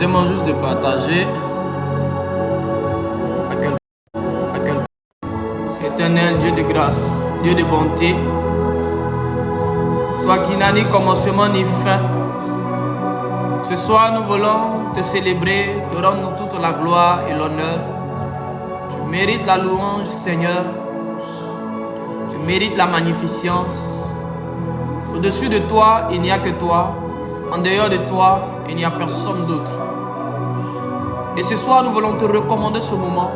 Permettez-moi juste de partager à quelqu'un. Éternel Dieu de grâce, Dieu de bonté, toi qui n'as ni commencement ni fin, ce soir nous voulons te célébrer, te rendre toute la gloire et l'honneur. Tu mérites la louange, Seigneur. Tu mérites la magnificence. Au-dessus de toi, il n'y a que toi. En dehors de toi, il n'y a personne d'autre. Et ce soir, nous voulons te recommander ce moment.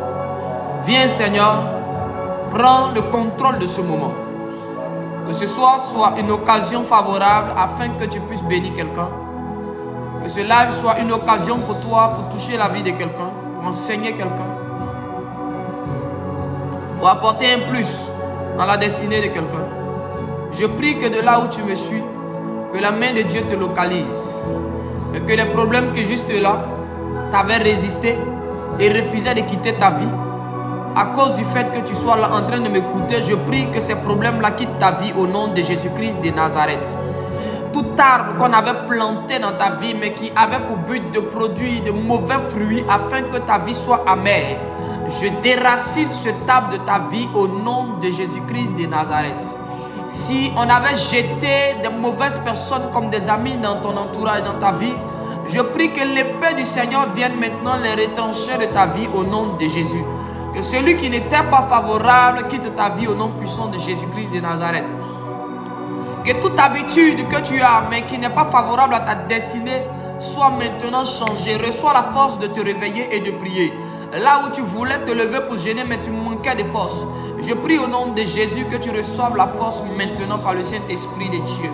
Viens, Seigneur, prends le contrôle de ce moment. Que ce soir soit une occasion favorable afin que tu puisses bénir quelqu'un. Que ce live soit une occasion pour toi, pour toucher la vie de quelqu'un, pour enseigner quelqu'un, pour apporter un plus dans la destinée de quelqu'un. Je prie que de là où tu me suis, que la main de Dieu te localise et que les problèmes qui juste là t'avaient résisté et refusaient de quitter ta vie, à cause du fait que tu sois là en train de m'écouter, je prie que ces problèmes-là quittent ta vie au nom de Jésus-Christ de Nazareth. Tout arbre qu'on avait planté dans ta vie, mais qui avait pour but de produire de mauvais fruits afin que ta vie soit amère, je déracine cet arbre de ta vie au nom de Jésus-Christ de Nazareth. Si on avait jeté de mauvaises personnes comme des amis dans ton entourage, dans ta vie, je prie que l'épée du Seigneur vienne maintenant les retrancher de ta vie au nom de Jésus. Que celui qui n'était pas favorable quitte ta vie au nom puissant de Jésus-Christ de Nazareth. Que toute habitude que tu as, mais qui n'est pas favorable à ta destinée, soit maintenant changée. Reçois la force de te réveiller et de prier. Là où tu voulais te lever pour gêner, mais tu manquais de force. Je prie au nom de Jésus que tu reçoives la force maintenant par le Saint-Esprit de Dieu.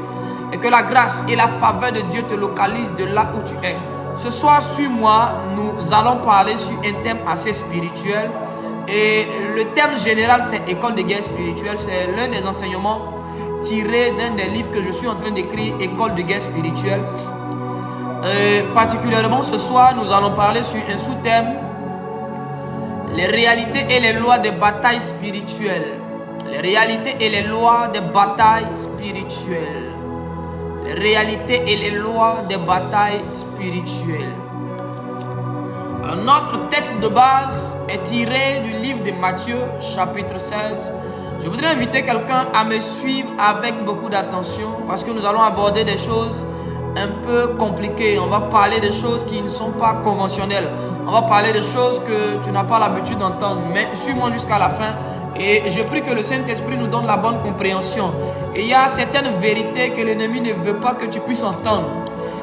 Et que la grâce et la faveur de Dieu te localisent de là où tu es. Ce soir, suis-moi, nous allons parler sur un thème assez spirituel. Et le thème général, c'est école de guerre spirituelle. C'est l'un des enseignements tirés d'un des livres que je suis en train d'écrire, école de guerre spirituelle. Particulièrement ce soir, nous allons parler sur un sous-thème: les réalités et les lois des batailles spirituelles. Les réalités et les lois des batailles spirituelles. Les réalités et les lois des batailles spirituelles. Notre texte de base est tiré du livre de Matthieu, chapitre 16. Je voudrais inviter quelqu'un à me suivre avec beaucoup d'attention parce que nous allons aborder des choses un peu compliquées. On va parler de choses qui ne sont pas conventionnelles. On va parler de choses que tu n'as pas l'habitude d'entendre. Mais suis-moi jusqu'à la fin et je prie que le Saint-Esprit nous donne la bonne compréhension. Et il y a certaines vérités que l'ennemi ne veut pas que tu puisses entendre.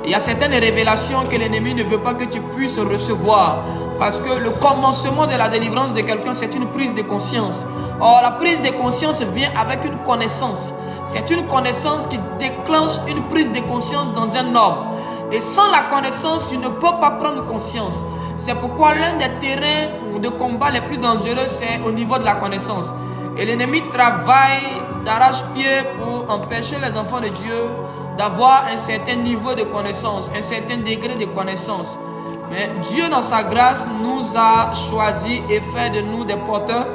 Il y a certaines révélations que l'ennemi ne veut pas que tu puisses recevoir. Parce que le commencement de la délivrance de quelqu'un, c'est une prise de conscience. Or, la prise de conscience vient avec une connaissance. C'est une connaissance qui déclenche une prise de conscience dans un homme. Et sans la connaissance, tu ne peux pas prendre conscience. C'est pourquoi l'un des terrains de combat les plus dangereux, c'est au niveau de la connaissance. Et l'ennemi travaille d'arrache-pied pour empêcher les enfants de Dieu d'avoir un certain niveau de connaissance, un certain degré de connaissance. Mais Dieu, dans sa grâce, nous a choisi et fait de nous des porteurs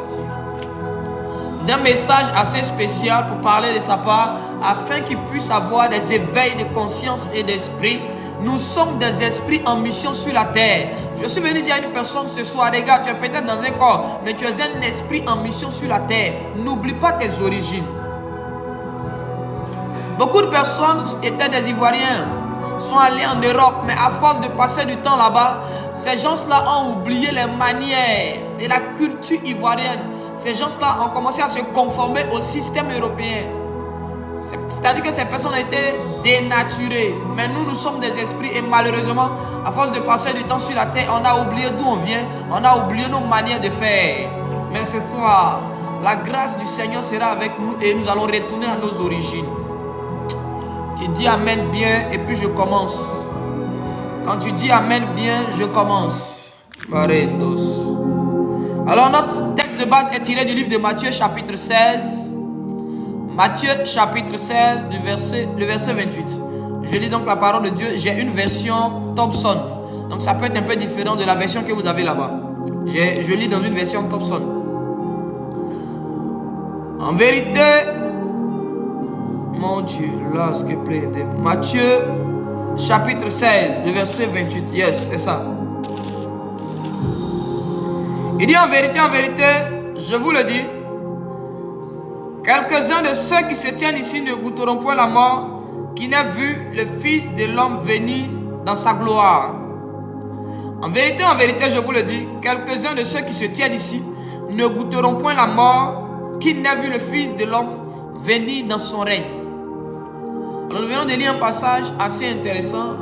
d'un message assez spécial pour parler de sa part, afin qu'il puisse avoir des éveils de conscience et d'esprit. Nous sommes des esprits en mission sur la terre. Je suis venu dire à une personne ce soir: regarde, tu es peut-être dans un corps, mais tu es un esprit en mission sur la terre. N'oublie pas tes origines. Beaucoup de personnes étaient des Ivoiriens, sont allés en Europe, mais à force de passer du temps là-bas, ces gens-là ont oublié les manières et la culture ivoirienne. Ces gens-là ont commencé à se conformer au système européen. C'est-à-dire que ces personnes étaient dénaturées. Mais nous sommes des esprits et malheureusement, à force de passer du temps sur la terre, on a oublié d'où on vient, on a oublié nos manières de faire. Mais ce soir, la grâce du Seigneur sera avec nous et nous allons retourner à nos origines. Tu dis Amen bien et puis je commence. Quand tu dis Amen bien, je commence. Alors notre texte de base est tiré du livre de Matthieu chapitre 16. Matthieu chapitre 16, le verset 28. Je lis donc la parole de Dieu. J'ai une version Thompson. Donc ça peut être un peu différent de la version que vous avez là-bas. Je lis dans une version Thompson. En vérité, mon Dieu, là, ce que plaît de Matthieu chapitre 16, le verset 28. Yes, c'est ça. Il dit en vérité, je vous le dis, quelques-uns de ceux qui se tiennent ici ne goûteront point la mort, qui n'a vu le Fils de l'homme venir dans sa gloire. En vérité, je vous le dis, quelques-uns de ceux qui se tiennent ici ne goûteront point la mort, qui n'a vu le Fils de l'homme venir dans son règne. Alors nous venons de lire un passage assez intéressant.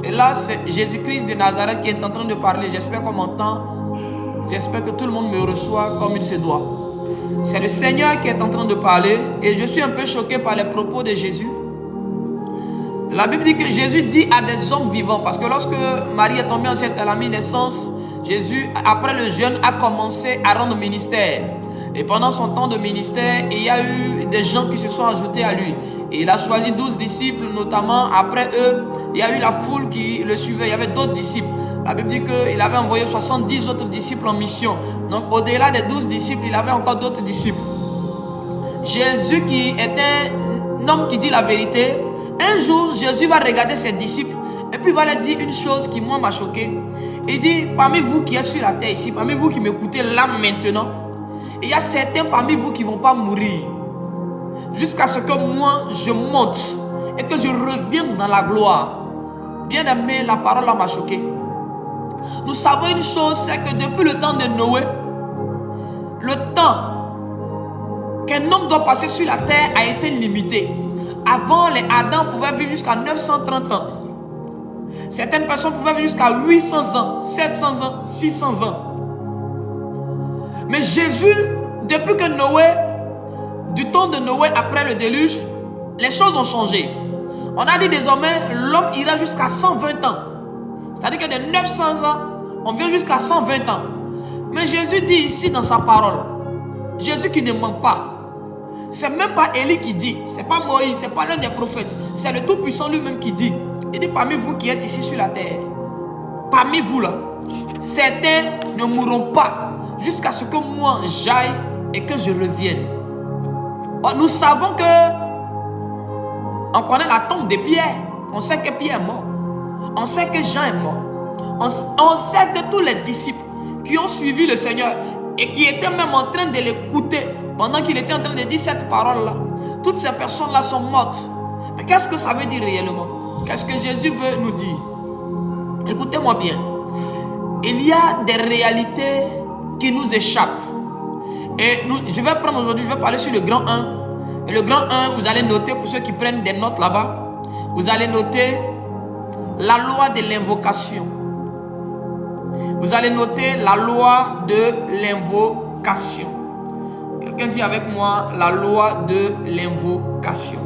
Et là, c'est Jésus-Christ de Nazareth qui est en train de parler. J'espère qu'on m'entend. J'espère que tout le monde me reçoit comme il se doit. C'est le Seigneur qui est en train de parler. Et je suis un peu choqué par les propos de Jésus. La Bible dit que Jésus dit à des hommes vivants. Parce que lorsque Marie est tombée enceinte, elle a mis naissance. Jésus, après le jeûne, a commencé à rendre ministère. Et pendant son temps de ministère, il y a eu des gens qui se sont ajoutés à lui. Et il a choisi 12 disciples, notamment après eux, il y a eu la foule qui le suivait. Il y avait d'autres disciples. La Bible dit qu'il avait envoyé 70 autres disciples en mission. Donc au-delà des 12 disciples, il avait encore d'autres disciples. Jésus qui est un homme qui dit la vérité, un jour Jésus va regarder ses disciples et puis il va leur dire une chose qui moi m'a choqué. Il dit, parmi vous qui êtes sur la terre ici, parmi vous qui m'écoutez là maintenant, il y a certains parmi vous qui ne vont pas mourir jusqu'à ce que moi je monte et que je revienne dans la gloire. Bien aimé, la parole m'a choqué. Nous savons une chose, c'est que depuis le temps de Noé, le temps qu'un homme doit passer sur la terre a été limité. Avant, les Adam pouvaient vivre jusqu'à 930 ans. Certaines personnes pouvaient vivre jusqu'à 800 ans, 700 ans, 600 ans. Mais Jésus, depuis que Noé, du temps de Noé après le déluge, les choses ont changé. On a dit désormais, l'homme ira jusqu'à 120 ans. C'est-à-dire que de 900 ans, on vient jusqu'à 120 ans. Mais Jésus dit ici dans sa parole, Jésus qui ne ment pas. C'est même pas Élie qui dit, c'est pas Moïse, c'est pas l'un des prophètes. C'est le Tout-Puissant lui-même qui dit. Il dit parmi vous qui êtes ici sur la terre, parmi vous là, certains ne mourront pas jusqu'à ce que moi j'aille et que je revienne. Bon, nous savons que on connaît la tombe de Pierre. On sait que Pierre est mort. On sait que Jean est mort. On sait que tous les disciples qui ont suivi le Seigneur et qui étaient même en train de l'écouter pendant qu'il était en train de dire cette parole-là, toutes ces personnes-là sont mortes. Mais qu'est-ce que ça veut dire réellement? Qu'est-ce que Jésus veut nous dire? Écoutez-moi bien. Il y a des réalités qui nous échappent. Et je vais prendre aujourd'hui, je vais parler sur le grand 1. Et le grand 1, vous allez noter, pour ceux qui prennent des notes là-bas, vous allez noter la loi de l'invocation. Vous allez noter la loi de l'invocation. Quelqu'un dit avec moi la loi de l'invocation.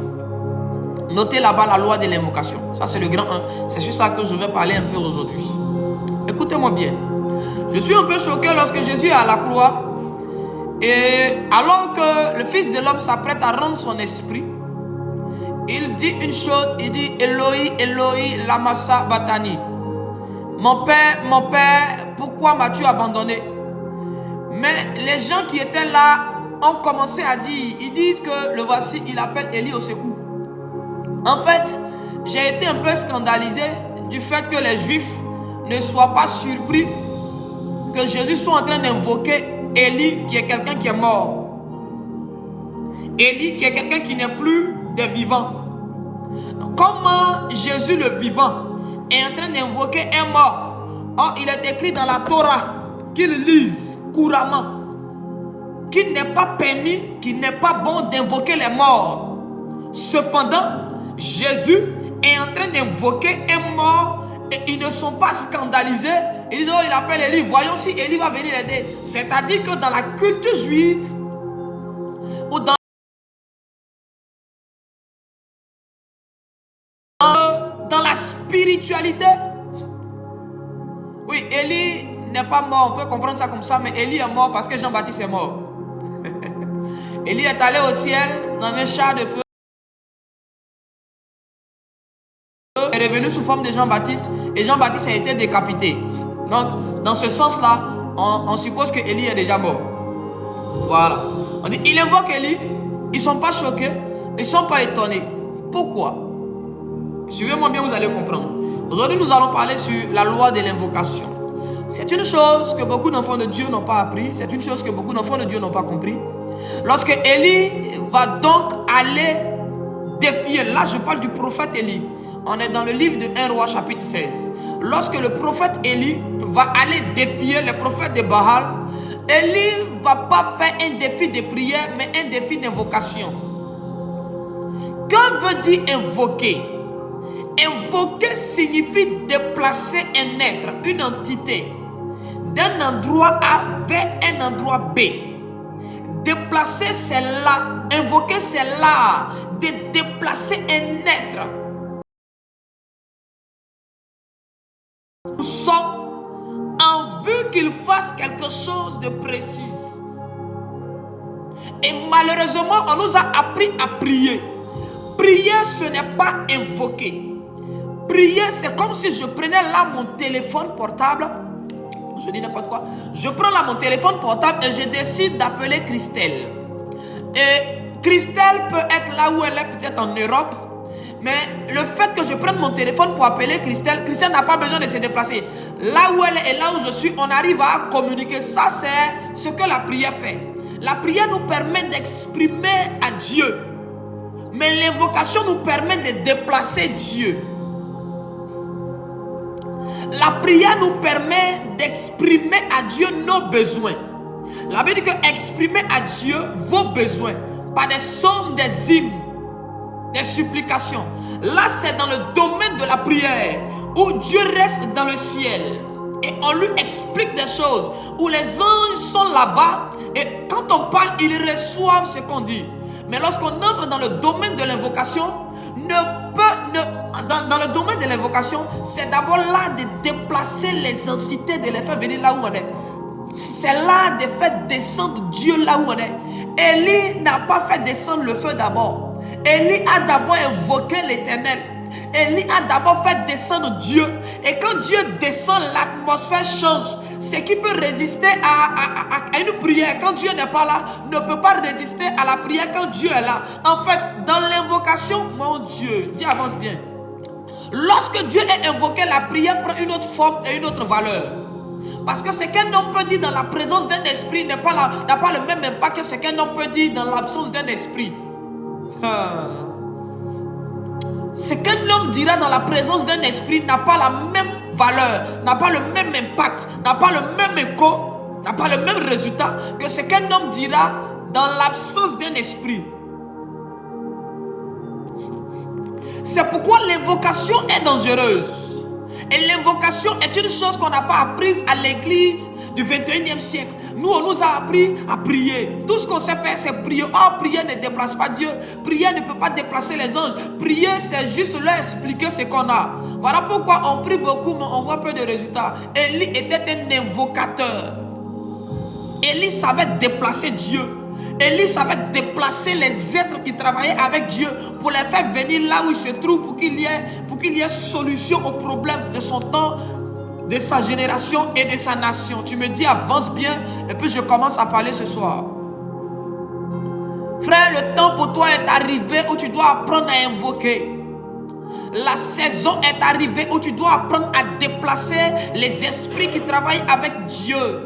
Notez là-bas la loi de l'invocation. Ça c'est le grand 1. C'est sur ça que je vais parler un peu aujourd'hui. Écoutez-moi bien. Je suis un peu choqué lorsque Jésus est à la croix. Et alors que le Fils de l'homme s'apprête à rendre son esprit, il dit une chose, il dit Eloi, Eloi, lama sabachthani. Mon Père, pourquoi m'as-tu abandonné? Mais les gens qui étaient là ont commencé à dire, ils disent que le voici, il appelle Élie au secours. En fait, j'ai été un peu scandalisé du fait que les Juifs ne soient pas surpris que Jésus soit en train d'invoquer Élie qui est quelqu'un qui est mort. Élie qui est quelqu'un qui n'est plus des vivants. Comment Jésus le vivant est en train d'invoquer un mort? Or, il est écrit dans la Torah qu'il lise couramment qu'il n'est pas permis, qu'il n'est pas bon d'invoquer les morts. Cependant, Jésus est en train d'invoquer un mort et ils ne sont pas scandalisés. Ils disent, oh, il appelle Élie, voyons si Élie va venir l'aider. C'est-à-dire que dans la culture juive, ou dans la spiritualité, oui, Élie n'est pas mort, on peut comprendre ça comme ça, mais Élie est mort parce que Jean-Baptiste est mort. Élie est allé au ciel dans un char de feu, est revenu sous forme de Jean-Baptiste et Jean-Baptiste a été décapité. Donc, dans ce sens-là, on suppose que Élie est déjà mort. Voilà. On dit, il invoque Élie, ils ne sont pas choqués, ils ne sont pas étonnés. Pourquoi? Suivez-moi bien, vous allez comprendre. Aujourd'hui, nous allons parler sur la loi de l'invocation. C'est une chose que beaucoup d'enfants de Dieu n'ont pas appris. C'est une chose que beaucoup d'enfants de Dieu n'ont pas compris. Lorsque Élie va donc aller défier, là je parle du prophète Élie. On est dans le livre de 1 Roi chapitre 16. Lorsque le prophète Élie va aller défier les prophètes de Baal, Élie ne va pas faire un défi de prière, mais un défi d'invocation. Que veut dire invoquer? Invoquer signifie déplacer un être, une entité, d'un endroit A vers un endroit B. Déplacer, c'est là. Invoquer, c'est là. De déplacer un être. Nous sommes en vue qu'il fasse quelque chose de précis. Et malheureusement, on nous a appris à prier. Prier, ce n'est pas invoquer. Prier, c'est comme si je prenais là mon téléphone portable. Je dis n'importe quoi. Je prends là mon téléphone portable et je décide d'appeler Christelle. Et Christelle peut être là où elle est, peut-être en Europe. Mais le fait que je prenne mon téléphone pour appeler Christelle, Christelle n'a pas besoin de se déplacer. Là où elle est et là où je suis, on arrive à communiquer. Ça, c'est ce que la prière fait. La prière nous permet d'exprimer à Dieu. Mais l'invocation nous permet de déplacer Dieu. La prière nous permet d'exprimer à Dieu nos besoins. La Bible dit que exprimer à Dieu vos besoins par des psaumes, des hymnes, des supplications. Là, c'est dans le domaine de la prière où Dieu reste dans le ciel et on lui explique des choses, où les anges sont là-bas et quand on parle, ils reçoivent ce qu'on dit. Mais lorsqu'on entre dans le domaine de l'invocation, dans le domaine de l'invocation, c'est d'abord là de déplacer les entités, de les faire venir là où on est. C'est là de faire descendre Dieu là où on est. Élie n'a pas fait descendre le feu d'abord. Élie a d'abord invoqué l'Éternel. Élie a d'abord fait descendre Dieu. Et quand Dieu descend, l'atmosphère change. Ce qui peut résister à une prière quand Dieu n'est pas là, ne peut pas résister à la prière quand Dieu est là. En fait, dans l'invocation, mon Dieu, Dieu avance bien. Lorsque Dieu est invoqué, la prière prend une autre forme et une autre valeur. Parce que ce qu'un homme peut dire dans la présence d'un esprit n'a pas le même impact que ce qu'un homme peut dire dans l'absence d'un esprit. Ce qu'un homme dira dans la présence d'un esprit n'a pas la même valeur, n'a pas le même impact, n'a pas le même écho, n'a pas le même résultat que ce qu'un homme dira dans l'absence d'un esprit. C'est pourquoi l'invocation est dangereuse. Et l'invocation est une chose qu'on n'a pas apprise à l'église du 21e siècle. Nous, on nous a appris à prier. Tout ce qu'on sait faire, c'est prier. Oh, prier ne déplace pas Dieu. Prier ne peut pas déplacer les anges. Prier, c'est juste leur expliquer ce qu'on a. Voilà pourquoi on prie beaucoup, mais on voit peu de résultats. Élie était un invocateur. Élie savait déplacer Dieu. Élie savait déplacer les êtres qui travaillaient avec Dieu pour les faire venir là où ils se trouvent pour qu'il y ait solution aux problèmes de son temps, de sa génération et de sa nation. Tu me dis avance bien et puis je commence à parler ce soir. Frère, le temps pour toi est arrivé où tu dois apprendre à invoquer. La saison est arrivée où tu dois apprendre à déplacer les esprits qui travaillent avec Dieu.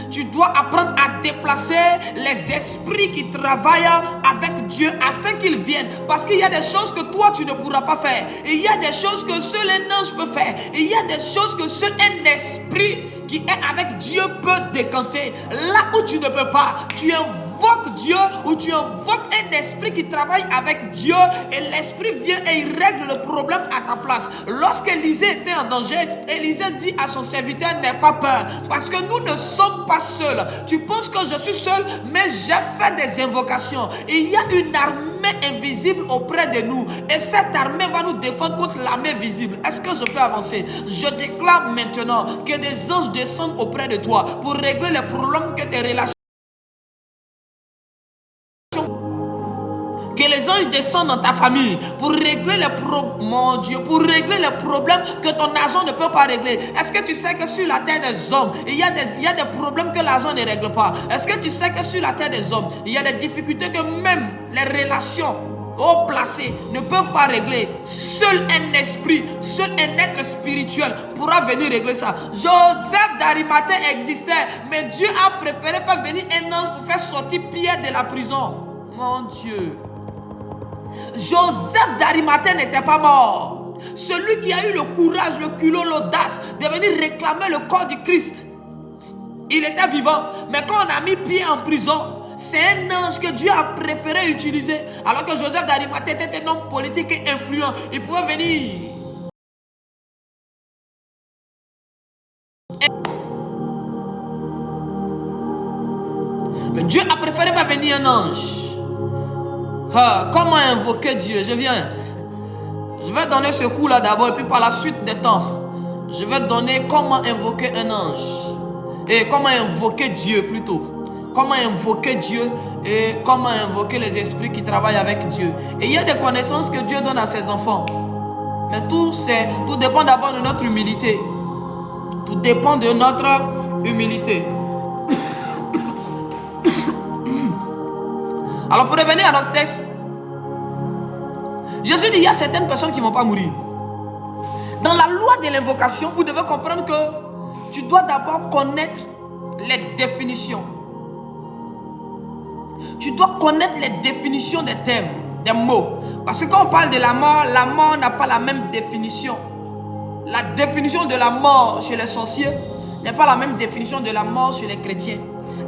Tu dois apprendre à déplacer les esprits qui travaillent avec Dieu afin qu'ils viennent. Parce qu'il y a des choses que toi tu ne pourras pas faire. Et il y a des choses que seul un ange peut faire. Et il y a des choses que seul un esprit qui est avec Dieu peut décanter. Là où tu ne peux pas, tu invoques Dieu ou tu invoques un esprit qui travaille avec Dieu et l'esprit vient et il règle le problème à ta place. Lorsqu'Élisée était en danger, Élisée dit à son serviteur, n'aie pas peur parce que nous ne sommes pas seuls. Tu penses que je suis seul, mais j'ai fait des invocations. Il y a une armée invisible auprès de nous et cette armée va nous défendre contre l'armée visible. Est-ce que je peux avancer? Je déclare maintenant que des anges descendent auprès de toi pour régler les problèmes que tes relations. Que les anges descendent dans ta famille pour régler pour régler les problèmes que ton argent ne peut pas régler. Est-ce que tu sais que sur la terre des hommes, il y a des problèmes que l'argent ne règle pas? Est-ce que tu sais que sur la terre des hommes, il y a des difficultés que même les relations haut placés ne peuvent pas régler. Seul un esprit, seul un être spirituel pourra venir régler ça. Joseph d'Arimathée existait, mais Dieu a préféré faire venir un ange pour faire sortir Pierre de la prison. Mon Dieu. Joseph d'Arimathée n'était pas mort. Celui qui a eu le courage, le culot, l'audace de venir réclamer le corps du Christ, il était vivant. Mais quand on a mis Pierre en prison, c'est un ange que Dieu a préféré utiliser. Alors que Joseph d'Arimathée était un homme politique et influent. Il pouvait venir. Mais Dieu a préféré faire venir un ange. Comment invoquer Dieu? Je viens. Je vais donner ce coup là d'abord. Et puis par la suite des temps, je vais donner comment invoquer un ange. Et comment invoquer Dieu plutôt. Comment invoquer Dieu et comment invoquer les esprits qui travaillent avec Dieu. Et il y a des connaissances que Dieu donne à ses enfants. Mais tout dépend d'abord de notre humilité. Tout dépend de notre humilité. Alors pour revenir à notre texte, Jésus dit il y a certaines personnes qui ne vont pas mourir. Dans la loi de l'invocation, vous devez comprendre que tu dois d'abord connaître les définitions. Tu dois connaître les définitions des termes, des mots. Parce que quand on parle de la mort n'a pas la même définition. La définition de la mort chez les sorciers n'est pas la même définition de la mort chez les chrétiens.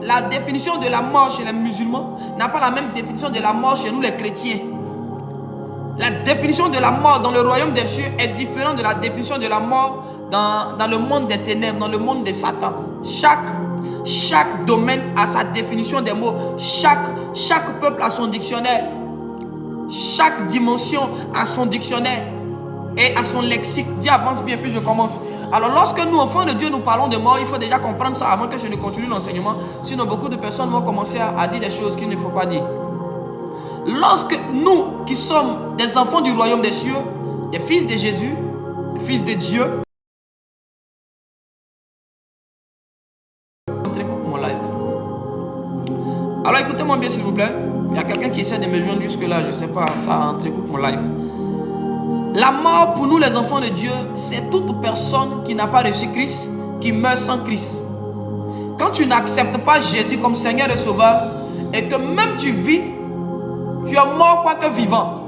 La définition de la mort chez les musulmans n'a pas la même définition de la mort chez nous les chrétiens. La définition de la mort dans le royaume des cieux est différente de la définition de la mort dans le monde des ténèbres, dans le monde de Satan. Chaque domaine a sa définition des mots. Chaque peuple a son dictionnaire. Chaque dimension a son dictionnaire et a son lexique. Dis avance bien, puis je commence. Alors lorsque nous, enfants de Dieu, nous parlons de mort, il faut déjà comprendre ça avant que je ne continue l'enseignement. Sinon, beaucoup de personnes vont commencer à dire des choses qu'il ne faut pas dire. Lorsque nous, qui sommes des enfants du royaume des cieux, des fils de Jésus, des fils de Dieu, mon live. Alors écoutez-moi bien s'il vous plaît. Il y a quelqu'un qui essaie de me joindre jusque là, je ne sais pas, ça entrecoupe mon live. La mort pour nous les enfants de Dieu, c'est toute personne qui n'a pas reçu Christ, qui meurt sans Christ. Quand tu n'acceptes pas Jésus comme Seigneur et Sauveur, et que même tu vis, tu es mort quoique vivant.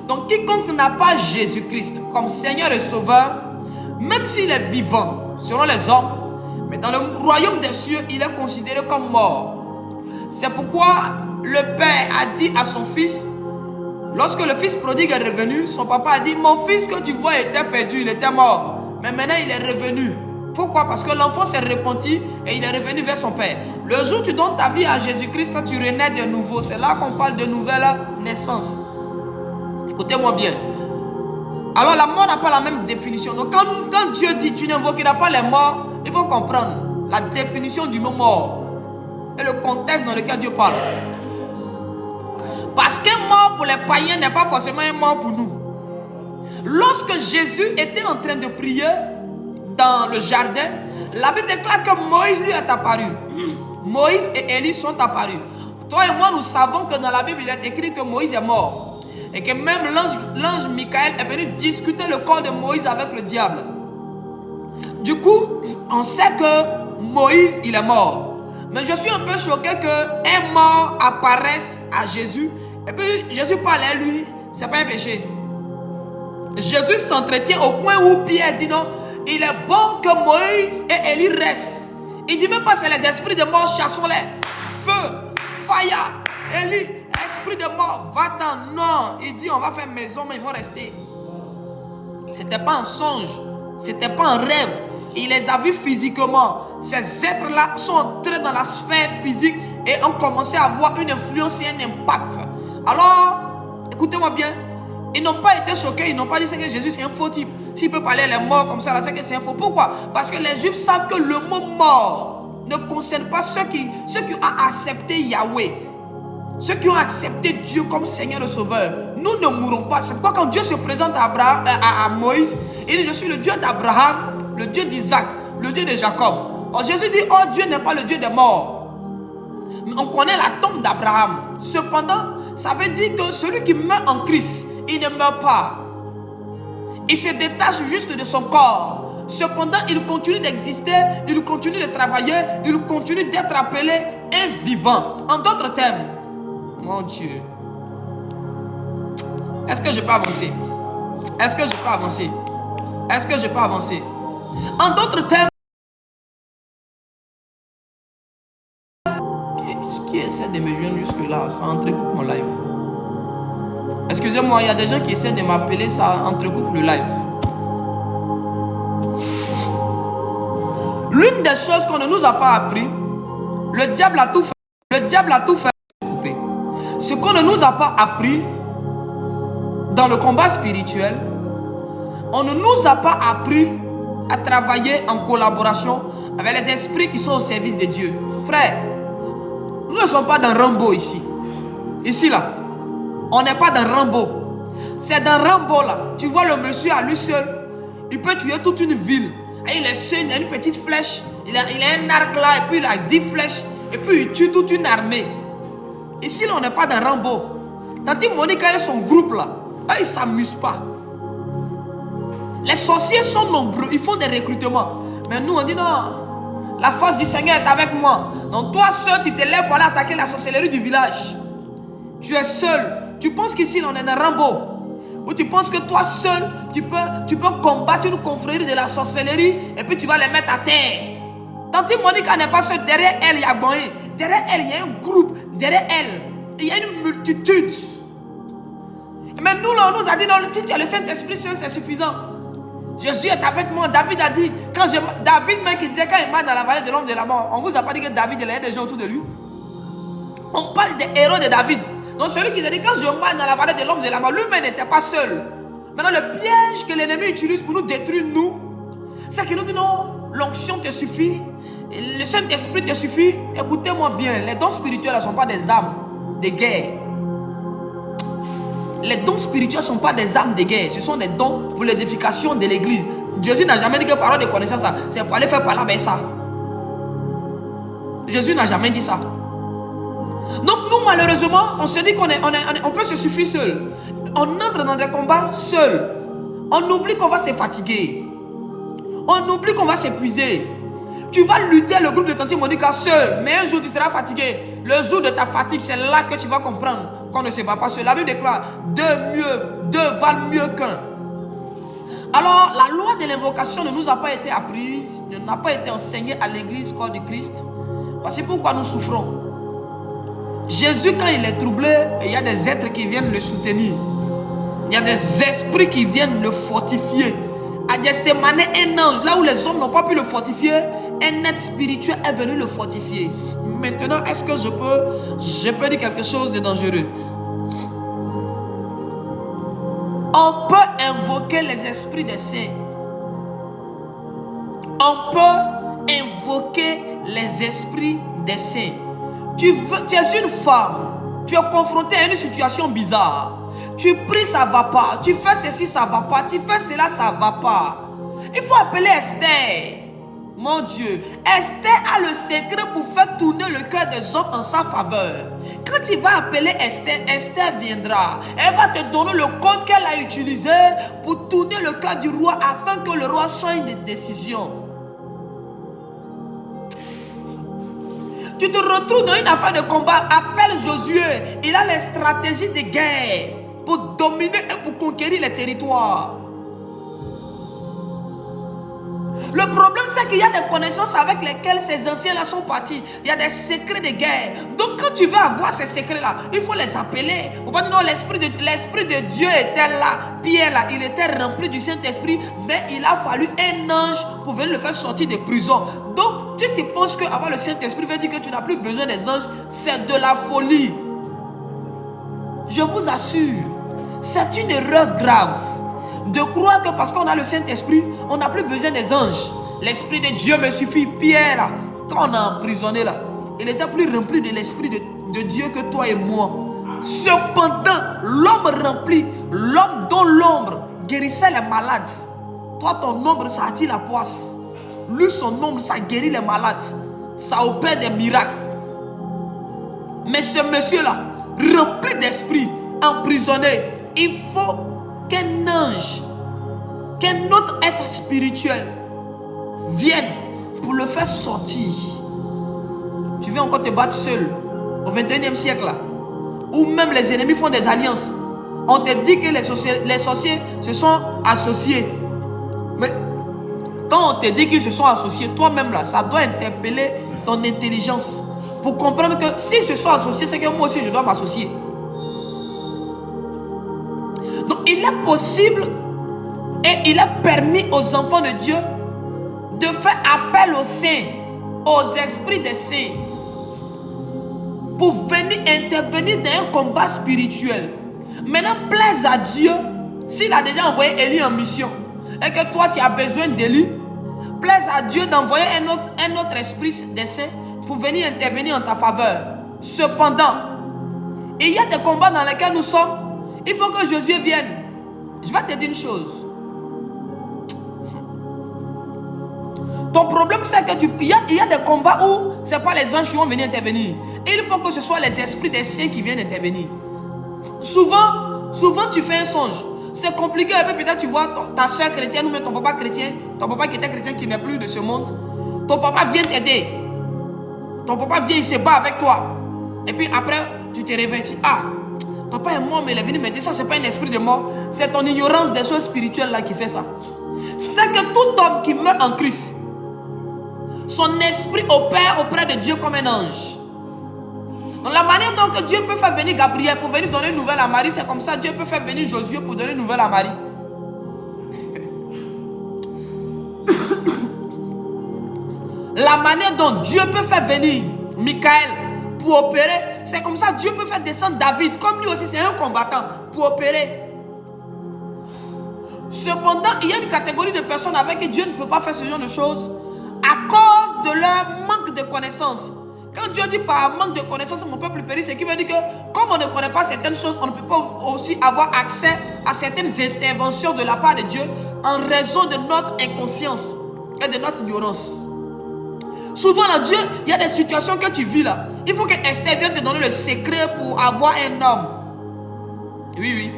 Donc quiconque n'a pas Jésus-Christ comme Seigneur et Sauveur, même s'il est vivant, selon les hommes, mais dans le royaume des cieux, il est considéré comme mort. C'est pourquoi le père a dit à son fils, lorsque le fils prodigue est revenu, son papa a dit, mon fils que tu vois était perdu, il était mort. Mais maintenant il est revenu. Pourquoi? Parce que l'enfant s'est repenti et il est revenu vers son père. Le jour où tu donnes ta vie à Jésus-Christ, tu renais de nouveau. C'est là qu'on parle de nouvelle naissance. Écoutez-moi bien. Alors la mort n'a pas la même définition. Donc quand Dieu dit tu n'invoqueras pas les morts, il faut comprendre la définition du mot mort et le contexte dans lequel Dieu parle. Parce qu'un mort pour les païens n'est pas forcément un mort pour nous. Lorsque Jésus était en train de prier dans le jardin, la Bible déclare que Moïse lui est apparu. Moïse et Élie sont apparus. Toi et moi, nous savons que dans la Bible, il est écrit que Moïse est mort. Et que même l'ange Michael est venu discuter le corps de Moïse avec le diable. Du coup, on sait que Moïse, il est mort. Mais je suis un peu choqué qu'un mort apparaisse à Jésus. Et puis Jésus parle à lui. C'est pas un péché. Jésus s'entretient au point où Pierre dit non. Il est bon que Moïse et Élie restent. Il dit même pas c'est les esprits de mort, chassons-les. Feu, fire, Élie, esprit de mort, va-t'en. Non, il dit on va faire maison mais ils vont rester. C'était pas un songe, c'était pas un rêve. Il les a vus physiquement. Ces êtres-là sont entrés dans la sphère physique et ont commencé à avoir une influence et un impact. Alors, écoutez-moi bien, ils n'ont pas été choqués, ils n'ont pas dit que Jésus c'est un faux type. S'il peut parler les morts comme ça, là, c'est que c'est un faux. Pourquoi? Parce que les Juifs savent que le mot mort ne concerne pas ceux qui ont accepté Yahweh. Ceux qui ont accepté Dieu comme Seigneur et Sauveur. Nous ne mourrons pas. C'est pourquoi quand Dieu se présente à Moïse, il dit je suis le Dieu d'Abraham, le Dieu d'Isaac, le Dieu de Jacob. Or Jésus dit oh Dieu n'est pas le Dieu des morts. Mais on connaît la tombe d'Abraham. Cependant, ça veut dire que celui qui meurt en Christ, il ne meurt pas. Il se détache juste de son corps. Cependant, il continue d'exister, il continue de travailler, il continue d'être appelé un vivant. En d'autres termes, mon Dieu, est-ce que je peux avancer? Est-ce que je peux avancer? Est-ce que je peux avancer? En d'autres termes, qui essaie de me joindre jusque-là, ça entrecoupe mon live. Excusez-moi, il y a des gens qui essaient de m'appeler, ça entrecoupe le live. L'une des choses qu'on ne nous a pas appris, le diable a tout fait. Le diable a tout fait. Ce qu'on ne nous a pas appris dans le combat spirituel, on ne nous a pas appris à travailler en collaboration avec les esprits qui sont au service de Dieu. Frère, nous ne sommes pas dans Rambo ici. Ici là, on n'est pas dans Rambo. C'est dans Rambo là. Tu vois le monsieur à lui seul, il peut tuer toute une ville. Et il est seul, il a une petite flèche, il a un arc là, et puis il a 10 flèches, et puis il tue toute une armée. Ici là, on n'est pas dans Rambo. Tantine Monica et son groupe là, ils ne s'amusent pas. Les sorciers sont nombreux, ils font des recrutements. Mais nous on dit non, la force du Seigneur est avec moi. Donc toi seul, tu te lèves pour aller attaquer la sorcellerie du village. Tu es seul. Tu penses qu'ici on est dans Rambo. Ou tu penses que toi seul, tu peux combattre une confrérie de la sorcellerie et puis tu vas les mettre à terre. Tantine Monica n'est pas seule. Derrière elle, il y a Boé. Derrière elle, il y a un groupe. Derrière elle, il y a une multitude. Mais nous, là, on nous a dit, non, si tu as le Saint-Esprit seul, c'est suffisant. Jésus est avec moi. David a dit, David même qui disait, quand il marche dans la vallée de l'ombre de la mort, on vous a pas dit que David, il y a des gens autour de lui. On parle des héros de David. Donc celui qui a dit, quand je marche dans la vallée de l'ombre de la mort, lui-même n'était pas seul. Maintenant, le piège que l'ennemi utilise pour nous détruire, nous, c'est qu'il nous dit, non, l'onction te suffit, le Saint-Esprit te suffit. Écoutez-moi bien, les dons spirituels ne sont pas des armes de guerre. Les dons spirituels ne sont pas des armes de guerre. Ce sont des dons pour l'édification de l'église. Jésus n'a jamais dit que parole de connaissance, c'est pour aller faire parler avec ça. Jésus n'a jamais dit ça. Donc nous, malheureusement, on se dit qu'on peut se suffire seul. On entre dans des combats seul. On oublie qu'on va se fatiguer. On oublie qu'on va s'épuiser. Tu vas lutter le groupe de Tantine Monica seul, mais un jour tu seras fatigué. Le jour de ta fatigue, c'est là que tu vas comprendre qu'on ne se bat pas seul. La Bible déclare, deux valent mieux qu'un. Alors, la loi de l'invocation ne nous a pas été apprise, ne n'a pas été enseignée à l'église corps du Christ. Voici pourquoi nous souffrons. Jésus, quand il est troublé, il y a des êtres qui viennent le soutenir. Il y a des esprits qui viennent le fortifier. À Gethsémane, un ange, là où les hommes n'ont pas pu le fortifier, un être spirituel est venu le fortifier. Maintenant, est-ce que je peux dire quelque chose de dangereux? On peut invoquer les esprits des saints. On peut invoquer les esprits des saints. Tu es une femme, tu es confronté à une situation bizarre. Tu pries, ça ne va pas. Tu fais ceci, ça ne va pas. Tu fais cela, ça ne va pas. Il faut appeler Esther. Mon Dieu, Esther a le secret pour faire tourner le cœur des hommes en sa faveur. Quand tu vas appeler Esther, Esther viendra. Elle va te donner le code qu'elle a utilisé pour tourner le cœur du roi afin que le roi change de décision. Tu te retrouves dans une affaire de combat. Appelle Josué. Il a les stratégies de guerre pour dominer et pour conquérir les territoires. Le problème, c'est qu'il y a des connaissances avec lesquelles ces anciens-là sont partis. Il y a des secrets de guerre. Donc, quand tu veux avoir ces secrets-là, il faut les appeler. On va dire non, l'esprit de Dieu était là. Pierre, là, il était rempli du Saint-Esprit, mais il a fallu un ange pour venir le faire sortir de prison. Donc, tu penses qu'avoir le Saint-Esprit veut dire que tu n'as plus besoin des anges. C'est de la folie. Je vous assure, c'est une erreur grave de croire que parce qu'on a le Saint-Esprit, on n'a plus besoin des anges. L'Esprit de Dieu me suffit. Pierre, quand on a emprisonné là, il était plus rempli de l'Esprit de Dieu que toi et moi. Cependant, l'homme rempli, l'homme dont l'ombre guérissait les malades. Toi, ton ombre, ça attire la poisse. Lui, son ombre, ça guérit les malades. Ça opère des miracles. Mais ce monsieur-là rempli d'esprit, emprisonné, il faut qu'un ange, qu'un autre être spirituel vienne pour le faire sortir. Tu veux encore te battre seul au 21e siècle là, où même les ennemis font des alliances. On te dit que les sorciers se sont associés. Mais quand on te dit qu'ils se sont associés, toi-même là, ça doit interpeller ton intelligence pour comprendre que s'ils se sont associés, c'est que moi aussi je dois m'associer. Donc il est possible et il est permis aux enfants de Dieu de faire appel aux saints, aux esprits des saints, pour venir intervenir dans un combat spirituel. Maintenant, plaise à Dieu, s'il a déjà envoyé Élie en mission et que toi tu as besoin d'Élie, plaise à Dieu d'envoyer un autre esprit des saints pour venir intervenir en ta faveur. Cependant, il y a des combats dans lesquels nous sommes. Il faut que Jésus vienne. Je vais te dire une chose. Ton problème, c'est que il y a des combats où ce n'est pas les anges qui vont venir intervenir. Et il faut que ce soit les esprits des saints qui viennent intervenir. Souvent tu fais un songe. C'est compliqué. Et puis peut-être tu vois ta soeur chrétienne ou même ton papa chrétien. Ton papa qui était chrétien qui n'est plus de ce monde. Ton papa vient t'aider. Ton papa vient, il se bat avec toi. Et puis après, tu te réveilles. Tu dis, ah, papa est mort, mais il est venu m'aider. Ça, c'est pas un esprit de mort. C'est ton ignorance des choses spirituelles là qui fait ça. C'est que tout homme qui meurt en Christ, son esprit opère auprès de Dieu comme un ange. Donc la manière dont Dieu peut faire venir Gabriel pour venir donner une nouvelle à Marie, c'est comme ça. Dieu peut faire venir Josué pour donner une nouvelle à Marie. La manière dont Dieu peut faire venir Michael pour opérer, c'est comme ça. Dieu peut faire descendre David, comme lui aussi c'est un combattant, pour opérer. Cependant, il y a une catégorie de personnes avec qui Dieu ne peut pas faire ce genre de choses à cause de leur manque de connaissances. Quand Dieu dit par manque de connaissances mon peuple périt, c'est qui veut dire que comme on ne connaît pas certaines choses, on ne peut pas aussi avoir accès à certaines interventions de la part de Dieu en raison de notre inconscience et de notre ignorance. Souvent dans Dieu, il y a des situations que tu vis là. Il faut que Esther vienne te donner le secret pour avoir un homme. Oui, oui.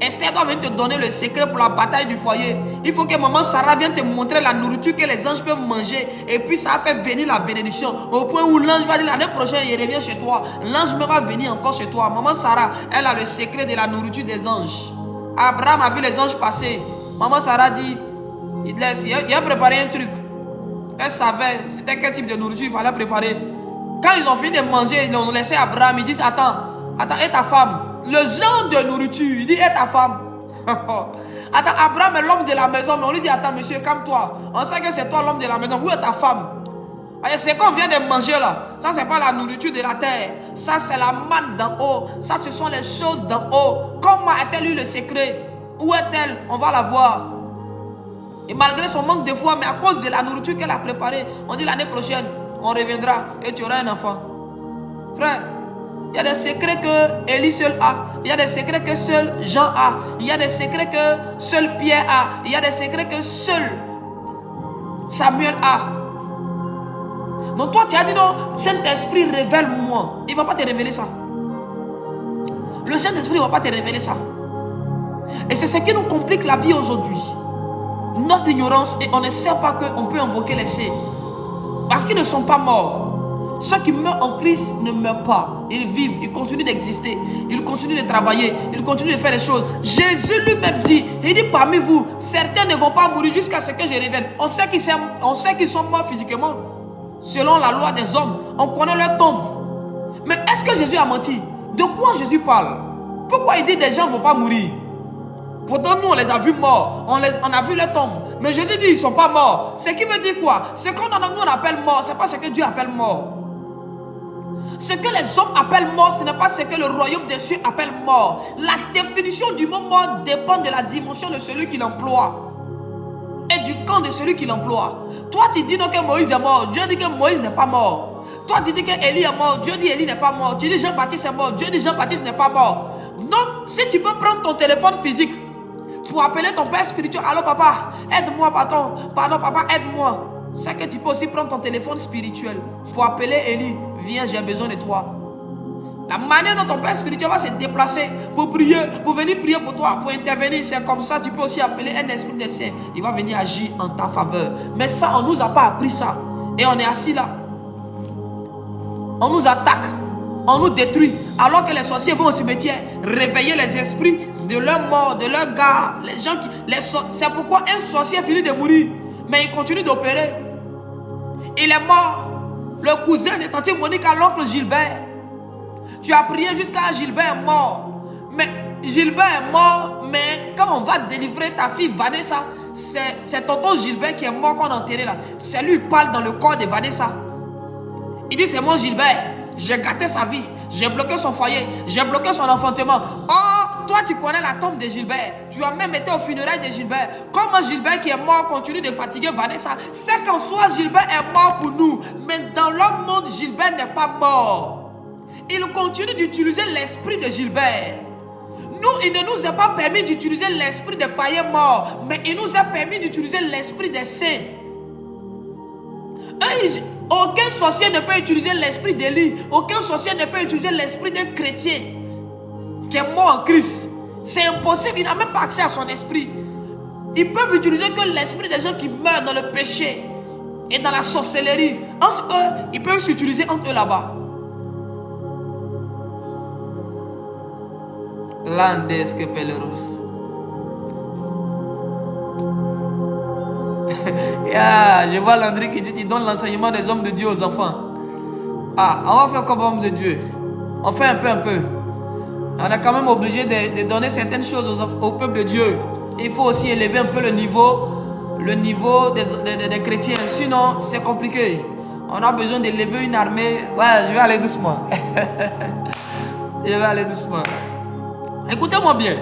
Esther doit venir te donner le secret pour la bataille du foyer. Il faut que maman Sarah vienne te montrer la nourriture que les anges peuvent manger. Et puis ça fait venir la bénédiction. Au point où l'ange va dire l'année prochaine il revient chez toi. L'ange va venir encore chez toi. Maman Sarah, elle a le secret de la nourriture des anges. Abraham a vu les anges passer. Maman Sarah dit, il a préparé un truc. Elle savait c'était quel type de nourriture il fallait préparer. Quand ils ont fini de manger, ils ont laissé Abraham. Ils disent, attends, et ta femme? Le genre de nourriture, il dit, et ta femme? Attends, Abraham est l'homme de la maison, mais on lui dit, attends monsieur, calme-toi. On sait que c'est toi l'homme de la maison, où est ta femme? C'est qu'on vient de manger là. Ça, c'est pas la nourriture de la terre. Ça, c'est la manne d'en haut. Ça, ce sont les choses d'en haut. Comment a-t-elle eu le secret? Où est-elle? On va la voir. Et malgré son manque de foi, mais à cause de la nourriture qu'elle a préparée, on dit l'année prochaine, on reviendra et tu auras un enfant. Frère, il y a des secrets que Élie seul a. Il y a des secrets que seul Jean a. Il y a des secrets que seul Pierre a. Il y a des secrets que seul Samuel a. Donc toi tu as dit non, Saint-Esprit révèle-moi. Il ne va pas te révéler ça. Le Saint-Esprit ne va pas te révéler ça. Et c'est ce qui nous complique la vie aujourd'hui. Notre ignorance, et on ne sait pas qu'on peut invoquer les saints. Parce qu'ils ne sont pas morts. Ceux qui meurent en Christ ne meurent pas. Ils vivent, ils continuent d'exister. Ils continuent de travailler. Ils continuent de faire les choses. Jésus lui-même dit, il dit parmi vous, certains ne vont pas mourir jusqu'à ce que je revienne. On sait qu'ils sont morts physiquement. Selon la loi des hommes, on connaît leur tombe. Mais est-ce que Jésus a menti? De quoi Jésus parle? Pourquoi il dit des gens ne vont pas mourir? Pourtant nous on les a vus morts, on a vu leur tombe. Mais Jésus dit ils ne sont pas morts. Ce qui veut dire quoi? Ce qu'on nous appelle mort, ce n'est pas ce que Dieu appelle mort. Ce que les hommes appellent mort, ce n'est pas ce que le royaume des cieux appelle mort. La définition du mot mort dépend de la dimension de celui qui l'emploie et du camp de celui qui l'emploie. Toi tu dis non que Moïse est mort, Dieu dit que Moïse n'est pas mort. Toi tu dis que Élie est mort, Dieu dit Élie n'est pas mort. Tu dis Jean-Baptiste est mort, Dieu dit Jean-Baptiste n'est pas mort. Donc si tu peux prendre ton téléphone physique pour appeler ton père spirituel, allô papa, aide-moi, pardon papa, aide-moi. C'est que tu peux aussi prendre ton téléphone spirituel pour appeler Élie, viens, j'ai besoin de toi. La manière dont ton père spirituel va se déplacer pour prier, pour venir prier pour toi, pour intervenir, c'est comme ça. Tu peux aussi appeler un esprit de saint. Il va venir agir en ta faveur. Mais ça, on ne nous a pas appris ça. Et on est assis là. On nous attaque. On nous détruit. Alors que les sorciers vont au cimetière réveiller les esprits de leurs morts, de leurs gars. Les gens qui, c'est pourquoi un sorcier finit de mourir. Mais il continue d'opérer. Il est mort. Le cousin de tante Monique à l'oncle Gilbert. Tu as prié jusqu'à Gilbert est mort. Mais Gilbert est mort. Mais quand on va délivrer ta fille Vanessa, c'est tonton Gilbert qui est mort qu'on a enterré là. C'est lui qui parle dans le corps de Vanessa. Il dit c'est mon Gilbert. J'ai gâté sa vie. J'ai bloqué son foyer. J'ai bloqué son enfantement. Oh, toi tu connais la tombe de Gilbert. Tu as même été au funérailles de Gilbert. Comment Gilbert qui est mort continue de fatiguer Vanessa? C'est qu'en soi Gilbert est mort pour nous. Mais dans leur monde Gilbert n'est pas mort. Il continue d'utiliser l'esprit de Gilbert. Nous, il ne nous a pas permis d'utiliser l'esprit des païens morts, mais il nous a permis d'utiliser l'esprit des saints. Aucun sorcier ne peut utiliser l'esprit d'Élie. Aucun sorcier ne peut utiliser l'esprit d'un chrétien qui est mort en Christ. C'est impossible, il n'a même pas accès à son esprit. Ils peuvent utiliser que l'esprit des gens qui meurent dans le péché et dans la sorcellerie. Entre eux, ils peuvent s'utiliser entre eux là-bas. Landes que Pelerus. Yeah, je vois Landry qui dit qu'il donne l'enseignement des hommes de Dieu aux enfants. Ah, on va faire comme homme de Dieu. On fait un peu. On est quand même obligé de donner certaines choses au peuple de Dieu. Il faut aussi élever un peu le niveau des chrétiens. Sinon, c'est compliqué. On a besoin d'élever une armée. Ouais, je vais aller doucement. Écoutez-moi bien.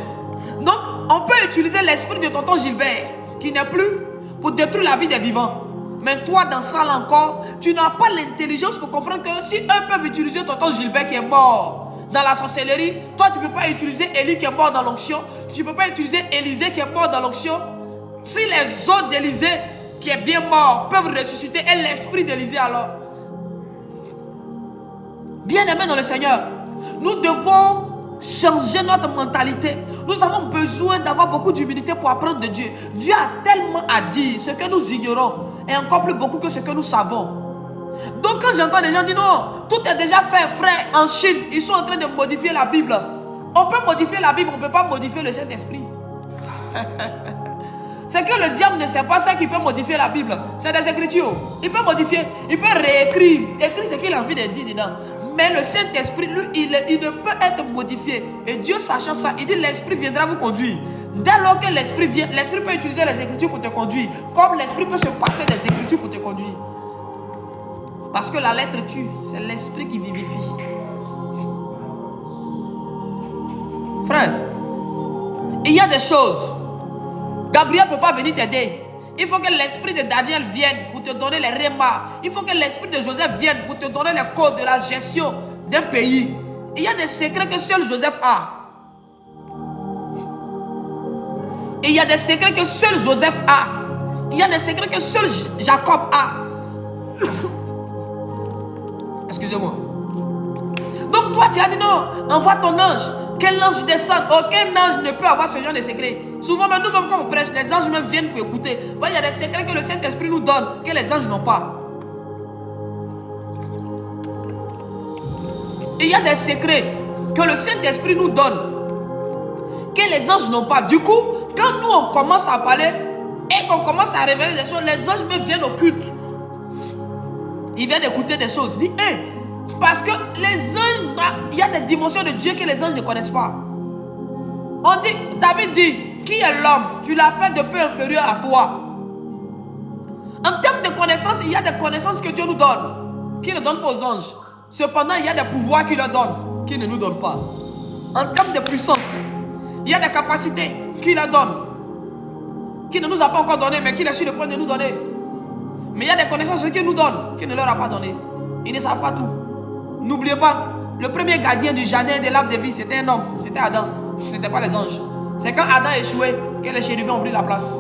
Donc, on peut utiliser l'esprit de tonton Gilbert, qui n'est plus, pour détruire la vie des vivants. Mais toi, dans ça là encore, tu n'as pas l'intelligence pour comprendre que si eux peuvent utiliser tonton Gilbert qui est mort dans la sorcellerie, toi, tu ne peux pas utiliser Élie qui est mort dans l'onction. Tu ne peux pas utiliser Élisée qui est mort dans l'onction. Si les autres d'Élisée qui est bien mort peuvent ressusciter, et l'esprit d'Élisée alors. Bien-aimés dans le Seigneur, nous devons changer notre mentalité. Nous avons besoin d'avoir beaucoup d'humilité pour apprendre de Dieu. Dieu a tellement à dire, ce que nous ignorons et encore plus beaucoup que ce que nous savons. Donc quand j'entends des gens dire non, tout est déjà fait, frère. En Chine, ils sont en train de modifier la Bible. On peut modifier la Bible, on ne peut pas modifier le Saint-Esprit. C'est que le diable ne sait pas ça qu'il peut modifier la Bible. C'est des écritures. Il peut modifier, il peut réécrire. Écrire ce qu'il a envie de dire dedans. Mais le Saint-Esprit, lui, il ne peut être modifié. Et Dieu, sachant ça, il dit l'Esprit viendra vous conduire. Dès lors que l'Esprit vient, l'Esprit peut utiliser les Écritures pour te conduire. Comme l'Esprit peut se passer des Écritures pour te conduire. Parce que la lettre tue, c'est l'Esprit qui vivifie. Frère, il y a des choses. Gabriel ne peut pas venir t'aider. Il faut que l'esprit de Daniel vienne pour te donner les rémas. Il faut que l'esprit de Joseph vienne pour te donner les codes de la gestion d'un pays. Il y a des secrets que seul Joseph a. Et il y a des secrets que seul Joseph a. Il y a des secrets que seul Jacob a. Excusez-moi. Donc toi tu as dit non, envoie ton ange. Quel ange descend? Aucun ange ne peut avoir ce genre de secret. Souvent, même nous-mêmes, quand on prêche, les anges même viennent pour écouter. Il y a des secrets que le Saint-Esprit nous donne, que les anges n'ont pas. Il y a des secrets que le Saint-Esprit nous donne, que les anges n'ont pas. Du coup, quand nous, on commence à parler et qu'on commence à révéler des choses, les anges même viennent au culte. Ils viennent écouter des choses. Ils disent, hey, parce que les anges, il y a des dimensions de Dieu que les anges ne connaissent pas. On dit, David dit, qui est l'homme? Tu l'as fait de peu inférieur à toi. En termes de connaissances, il y a des connaissances que Dieu nous donne, qu'il ne donne pas aux anges. Cependant, il y a des pouvoirs qu'il leur donne, qu'il ne nous donne pas. En termes de puissance, il y a des capacités qu'il leur donne, qu'il ne nous a pas encore donné, mais qu'il est sur le point de nous donner. Mais il y a des connaissances qu'il nous donne, qu'il ne leur a pas donné. Ils ne savent pas tout. N'oubliez pas, le premier gardien du jardin de l'arbre de vie, c'était un homme, c'était Adam. Ce n'était pas les anges. C'est quand Adam échouait que les chérubins ont pris la place.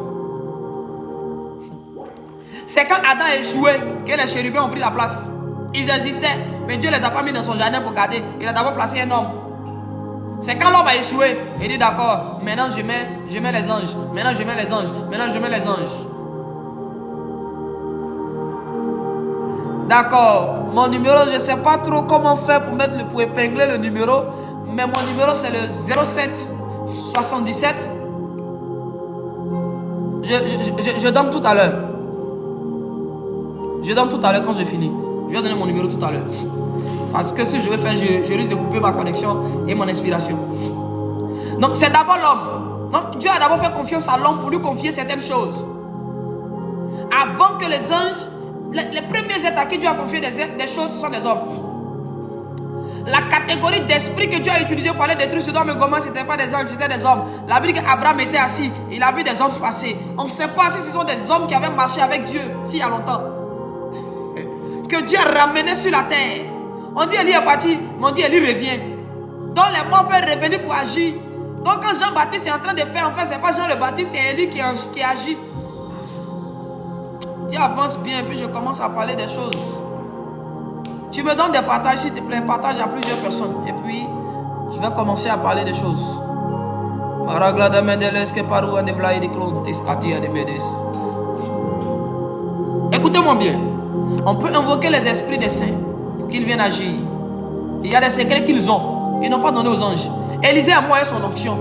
C'est quand Adam échouait que les chérubins ont pris la place. Ils existaient, mais Dieu ne les a pas mis dans son jardin pour garder. Il a d'abord placé un homme. C'est quand l'homme a échoué, il dit d'accord, maintenant je mets les anges. Maintenant je mets les anges. Maintenant je mets les anges. D'accord, mon numéro, je ne sais pas trop comment faire pour épingler le numéro, mais mon numéro c'est le 07 77. Je donne tout à l'heure. Je donne tout à l'heure quand je finis. Je vais donner mon numéro tout à l'heure. Parce que si je vais faire, je risque de couper ma connexion et mon inspiration. Donc c'est d'abord l'homme. Donc Dieu a d'abord fait confiance à l'homme pour lui confier certaines choses. Avant que les anges, les premiers êtres à qui Dieu a confié des choses, ce sont des hommes. La catégorie d'esprit que Dieu a utilisée pour aller détruire Sodome et Gomorrhe, ce n'était pas des anges, c'était des hommes. La Bible dit qu'Abraham était assis, il a vu des hommes passer. On ne sait pas si ce sont des hommes qui avaient marché avec Dieu, s'il y a longtemps. Que Dieu a ramené sur la terre. On dit Élie est parti, mais on dit Élie revient. Donc les morts peuvent revenir pour agir. Donc quand Jean-Baptiste est en train de faire, en fait, ce n'est pas Jean le Baptiste, c'est Élie qui agit. Dieu avance bien, puis je commence à parler des choses. Tu me donnes des partages, s'il te plaît, partage à plusieurs personnes. Et puis, je vais commencer à parler des choses. Écoutez-moi bien. On peut invoquer les esprits des saints pour qu'ils viennent agir. Il y a des secrets qu'ils ont. Ils n'ont pas donné aux anges. Élisée a moyen son onction.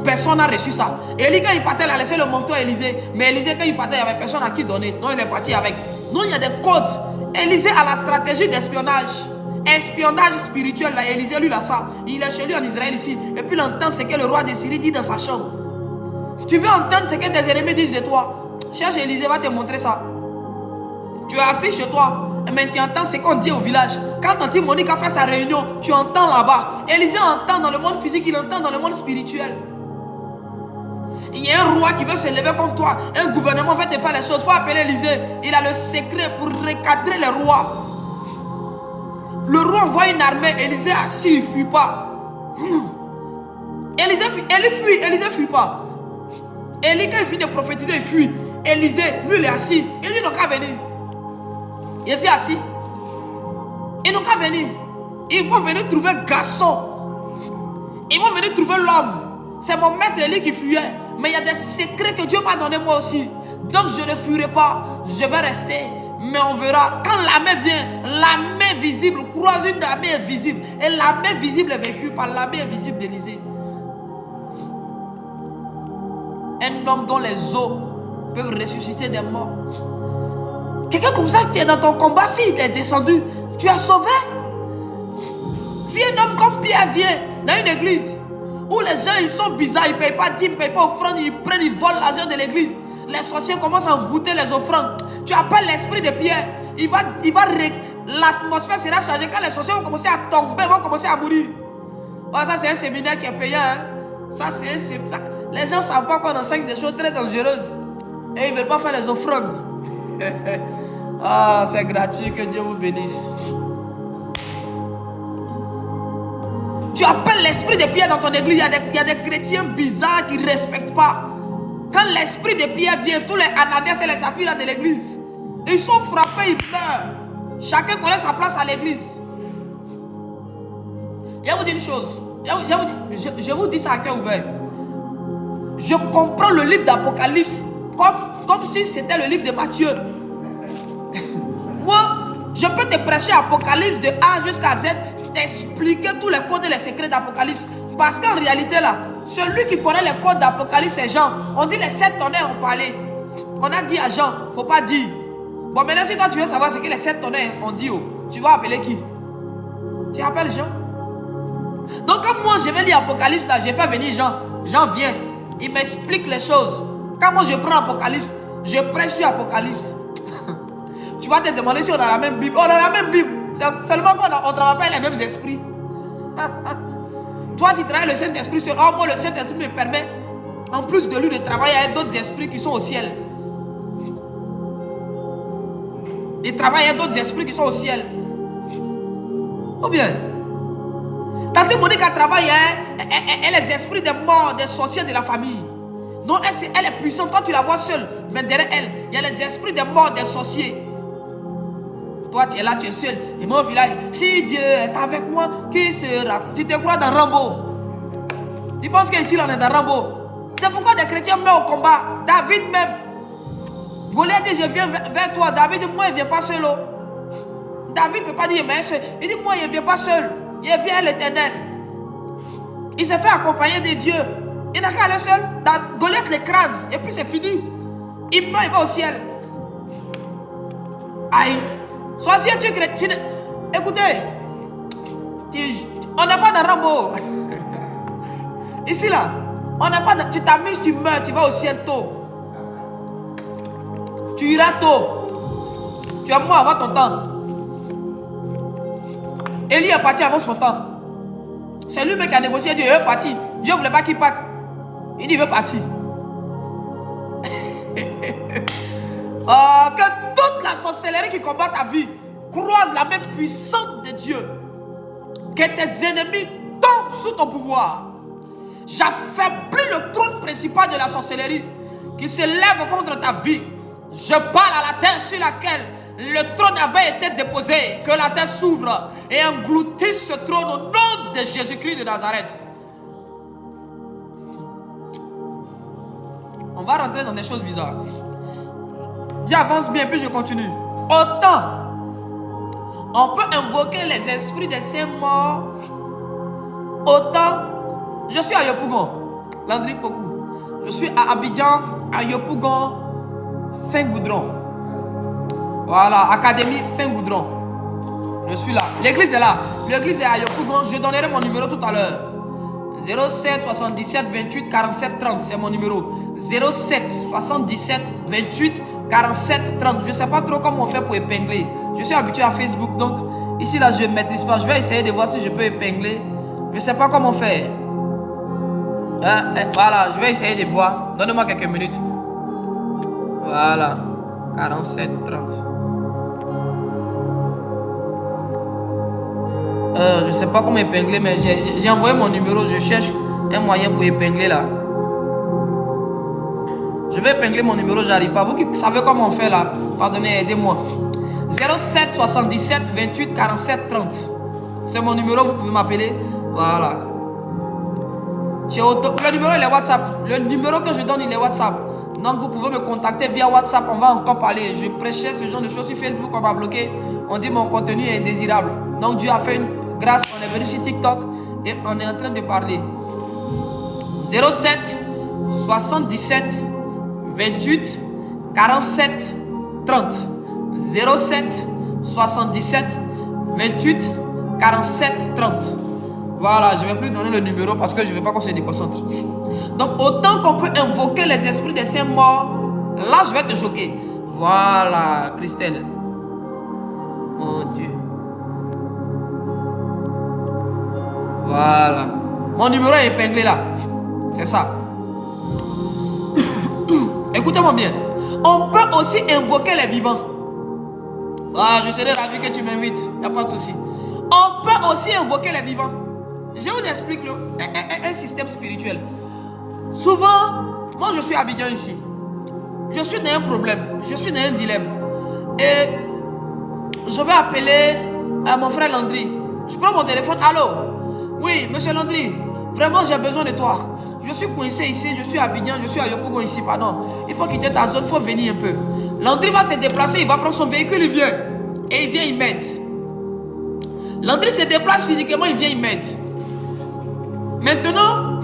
Personne n'a reçu ça. Élie, quand il partait, il a laissé le manteau à Élisée. Mais Élisée, quand il partait, il n'y avait personne à qui donner. Donc il est parti avec. Donc il y a des codes. Élisée a la stratégie d'espionnage. Espionnage spirituel. Là, Élisée, lui, il a ça. Il est chez lui en Israël ici. Et puis il entend ce que le roi de Syrie dit dans sa chambre. Tu veux entendre ce que tes ennemis disent de toi? Cherche Élisée, va te montrer ça. Tu es assis chez toi, mais tu entends ce qu'on dit au village. Quand Tante Monique a fait sa réunion, tu entends là-bas. Élisée entend dans le monde physique, il entend dans le monde spirituel. Il y a un roi qui veut se lever contre toi. Un gouvernement veut te faire les choses. Il faut appeler Élisée. Il a le secret pour recadrer les rois. Le roi envoie une armée. Élisée assis, il ne fuit pas. Élisée fuit pas. Élie, quand il finit de prophétiser, il fuit. Élisée, lui, il est assis. Il dit, non, qu'à venir. Il s'est assis. Ils n'ont qu'à venir. Ils vont venir trouver le garçon. Ils vont venir trouver l'homme. C'est mon maître Élie qui fuyait. Mais il y a des secrets que Dieu m'a donné moi aussi. Donc je ne fuirai pas. Je vais rester. Mais on verra. Quand l'armée vient, l'armée visible croise une armée invisible. Et l'armée visible est vécue par l'armée invisible d'Élisée. Un homme dont les os peuvent ressusciter des morts. Quelqu'un comme ça, tu es dans ton combat, s'il est descendu, tu as sauvé. Si un homme comme Pierre vient dans une église où les gens ils sont bizarres, ils ne payent pas dîmes, ils ne payent pas offrandes, ils volent l'argent de l'église, les sorciers commencent à envoûter les offrandes. Tu appelles l'esprit de Pierre, l'atmosphère sera changée. Quand les sorciers vont commencer à tomber, vont commencer à mourir. Oh, ça c'est un séminaire qui est payant. Hein? Ça c'est un séminaire. Les gens ne savent pas qu'on enseigne des choses très dangereuses. Et ils ne veulent pas faire les offrandes. Ah, c'est gratuit, que Dieu vous bénisse. Tu appelles l'esprit de Pierre dans ton église. Il y a des chrétiens bizarres qui ne respectent pas. Quand l'esprit de Pierre vient, tous les Ananias et les Sapphira de l'église, ils sont frappés, ils pleurent. Chacun connaît sa place à l'église. Je vais vous dire une chose. Je vous dis ça à cœur ouvert. Je comprends le livre d'Apocalypse comme si c'était le livre de Matthieu. Moi, je peux te prêcher Apocalypse de A jusqu'à Z, t'expliquer tous les codes et les secrets d'Apocalypse. Parce qu'en réalité là, celui qui connaît les codes d'Apocalypse, c'est Jean. On dit les 7 tonnerres ont parlé. On a dit à Jean, il ne faut pas dire. Bon, maintenant si toi tu veux savoir ce que les 7 tonnerres ont dit, tu vas appeler qui? Tu appelles Jean. Donc comme moi je vais lire Apocalypse là, j'ai fait venir Jean. Jean vient, il m'explique les choses. Quand moi je prends Apocalypse, je prêche sur Apocalypse. Tu vas te demander si on a la même Bible. On a la même Bible. C'est seulement qu'on ne travaille pas les mêmes esprits. Toi, tu travailles le Saint-Esprit sur... Oh, moi, le Saint-Esprit me permet, en plus de lui, de travailler avec d'autres esprits qui sont au ciel. Il travaille avec d'autres esprits qui sont au ciel. Ou bien, Tante Monique a travaillé, elle est les esprits des morts, des sorciers de la famille. Non, elle est puissante. Toi, tu la vois seule. Mais derrière elle, il y a les esprits des morts, des sorciers. Toi, tu es là, tu es seul. Et mon village, si Dieu est avec moi, qui sera? Tu te crois dans Rambo. Tu penses qu'ici, on est dans Rambo. C'est pourquoi des chrétiens meurent au combat. David même. Goliath dit, je viens vers toi. David dit, moi, il ne vient pas seul. David ne peut pas dire, mais seul. Il dit, moi, il ne vient pas seul. Il vient à l'Éternel. Il s'est fait accompagner de Dieu. Il n'a qu'à aller seul. Goliath l'écrase. Et puis c'est fini. Il meurt, il va au ciel. Aïe. Sorcier, tu es chrétien. Écoutez. On n'est pas dans Rambo. Ici là. On n'est pas dans, tu t'amuses, tu meurs, tu vas au ciel tôt. Tu iras tôt. Tu es mort avant ton temps. Élie est parti avant son temps. C'est lui-même qui a négocié. Dieu est parti. Dieu ne voulait pas qu'il parte. Il dit il veut partir. Que toute la sorcellerie qui combat ta vie croise la main puissante de Dieu. Que tes ennemis tombent sous ton pouvoir. J'affaiblis le trône principal de la sorcellerie qui se lève contre ta vie. Je parle à la terre sur laquelle le trône avait été déposé. Que la terre s'ouvre et engloutisse ce trône au nom de Jésus-Christ de Nazareth. On va rentrer dans des choses bizarres. Dis avance bien, puis je continue. Autant on peut invoquer les esprits des saints morts, autant je suis à Yopougon, Landry Pokou. Je suis à Abidjan, à Yopougon, fin goudron. Voilà, Académie fin goudron. Je suis là. L'église est là. L'église est à Yopougon. Je donnerai mon numéro tout à l'heure. 07 77 28 47 30. C'est mon numéro. 07 77 28 47 30. Je ne sais pas trop comment on fait pour épingler. Je suis habitué à Facebook. Donc, ici, là, je ne maîtrise pas. Je vais essayer de voir si je peux épingler. Je ne sais pas comment faire. Voilà, je vais essayer de voir. Donnez-moi quelques minutes. Voilà. 47 30. Je sais pas comment épingler, mais j'ai envoyé mon numéro. Je cherche un moyen pour épingler là. Je vais épingler mon numéro, j'arrive pas. Vous qui savez comment on fait là, pardonnez, aidez-moi. 07 77 28 47 30. C'est mon numéro, vous pouvez m'appeler. Voilà. Le numéro il est WhatsApp. Le numéro que je donne il est WhatsApp. Donc vous pouvez me contacter via WhatsApp. On va encore parler. Je prêchais ce genre de choses sur Facebook. On va bloquer. On dit mon contenu est indésirable. Donc Dieu a fait une grâce. On est venu sur TikTok et on est en train de parler. 07 77 28 47 30. 07 77 28 47 30. Voilà, je ne vais plus donner le numéro parce que je ne veux pas qu'on se déconcentre. Donc, autant qu'on peut invoquer les esprits des saints morts, là, je vais te choquer. Voilà, Christelle. Mon Dieu. Voilà. Mon numéro est épinglé là. C'est ça. Écoutez-moi bien. On peut aussi invoquer les vivants. Ah, je serai ravi que tu m'invites. Il n'y a pas de souci. On peut aussi invoquer les vivants. Je vous explique un système spirituel. Souvent, moi je suis à Abidjan ici. Je suis dans un problème. Je suis dans un dilemme. Et je vais appeler à mon frère Landry. Je prends mon téléphone. Allô? Oui, monsieur Landry. Vraiment, j'ai besoin de toi. Je suis coincé ici. Je suis à Abidjan. Je suis à Yopougon ici. Pardon. Il faut quitter ta zone. Il faut venir un peu. Landry va se déplacer. Il va prendre son véhicule. Il vient. Et il vient, il m'aide. Landry se déplace physiquement. Il vient, il m'aide. Maintenant,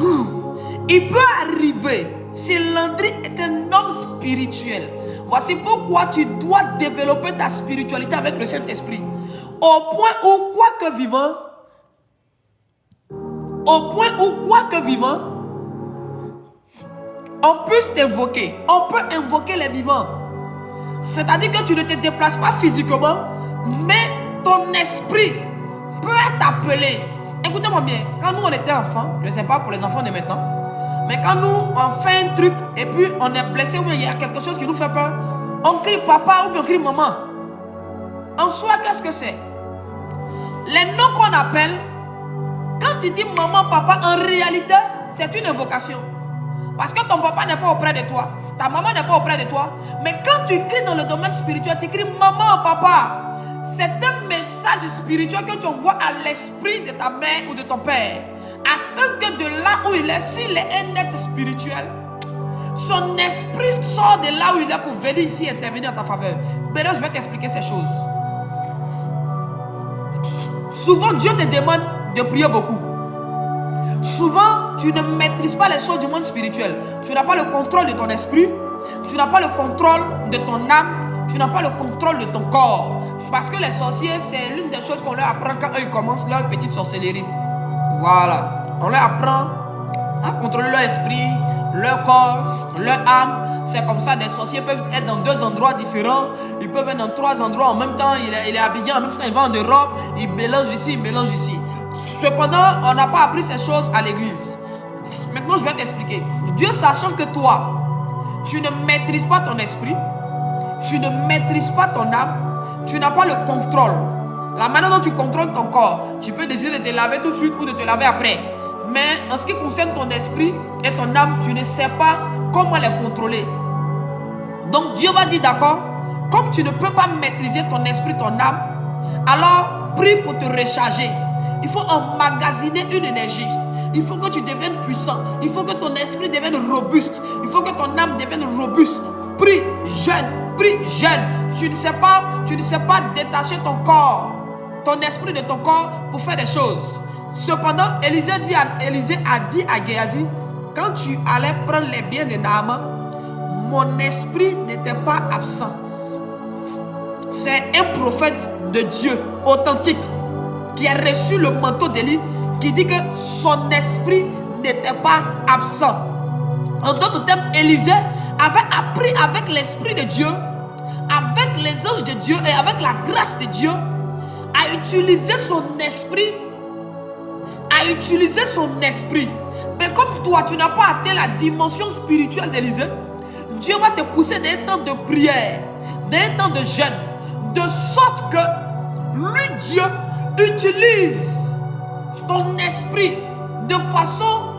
il peut arriver, si Landry est un homme spirituel, voici pourquoi tu dois développer ta spiritualité avec le Saint-Esprit. Au point où, quoique vivant, on puisse t'invoquer. On peut invoquer les vivants. C'est-à-dire que tu ne te déplaces pas physiquement, mais ton esprit peut t'appeler. Écoutez-moi bien, quand nous on était enfants, je ne sais pas pour les enfants de maintenant, mais quand nous on fait un truc et puis on est blessé ou il y a quelque chose qui nous fait peur, on crie papa ou on crie maman. En soi, qu'est-ce que c'est? Les noms qu'on appelle, quand tu dis maman, papa, en réalité, c'est une invocation. Parce que ton papa n'est pas auprès de toi, ta maman n'est pas auprès de toi, mais quand tu cries dans le domaine spirituel, tu cries maman, papa. C'est un message spirituel que tu envoies à l'esprit de ta mère ou de ton père. Afin que de là où il est, s'il est un être spirituel, son esprit sort de là où il est pour venir ici intervenir en ta faveur. Maintenant, je vais t'expliquer ces choses. Souvent, Dieu te demande de prier beaucoup. Souvent, tu ne maîtrises pas les choses du monde spirituel. Tu n'as pas le contrôle de ton esprit. Tu n'as pas le contrôle de ton âme. Tu n'as pas le contrôle de ton corps. Parce que les sorciers, c'est l'une des choses qu'on leur apprend quand ils commencent leur petite sorcellerie. Voilà. On leur apprend à contrôler leur esprit, leur corps, leur âme. C'est comme ça, des sorciers peuvent être dans 2 endroits différents. Ils peuvent être dans 3 endroits en même temps. Il est habillé en même temps, il va en Europe. Il mélange ici, il mélange ici. Cependant, on n'a pas appris ces choses à l'église. Maintenant, je vais t'expliquer. Dieu sachant que toi, tu ne maîtrises pas ton esprit, tu ne maîtrises pas ton âme, tu n'as pas le contrôle. La manière dont tu contrôles ton corps, tu peux décider de te laver tout de suite ou de te laver après. Mais en ce qui concerne ton esprit et ton âme, tu ne sais pas comment les contrôler. Donc Dieu va dire d'accord, comme tu ne peux pas maîtriser ton esprit, ton âme, alors prie pour te recharger. Il faut emmagasiner une énergie. Il faut que tu deviennes puissant. Il faut que ton esprit devienne robuste. Il faut que ton âme devienne robuste. Prie, jeûne, prie, jeûne. Tu ne sais pas détacher ton corps, ton esprit de ton corps pour faire des choses. Cependant, Élisée a dit à Géhazi, quand tu allais prendre les biens de Naaman, mon esprit n'était pas absent. C'est un prophète de Dieu authentique qui a reçu le manteau d'Élie, qui dit que son esprit n'était pas absent. En d'autres termes, Élisée avait appris avec l'esprit de Dieu, avec les anges de Dieu et avec la grâce de Dieu, à utiliser son esprit. Mais comme toi, tu n'as pas atteint la dimension spirituelle d'Élisée, Dieu va te pousser dans un temps de prière, dans un temps de jeûne, de sorte que lui, Dieu, utilise ton esprit de façon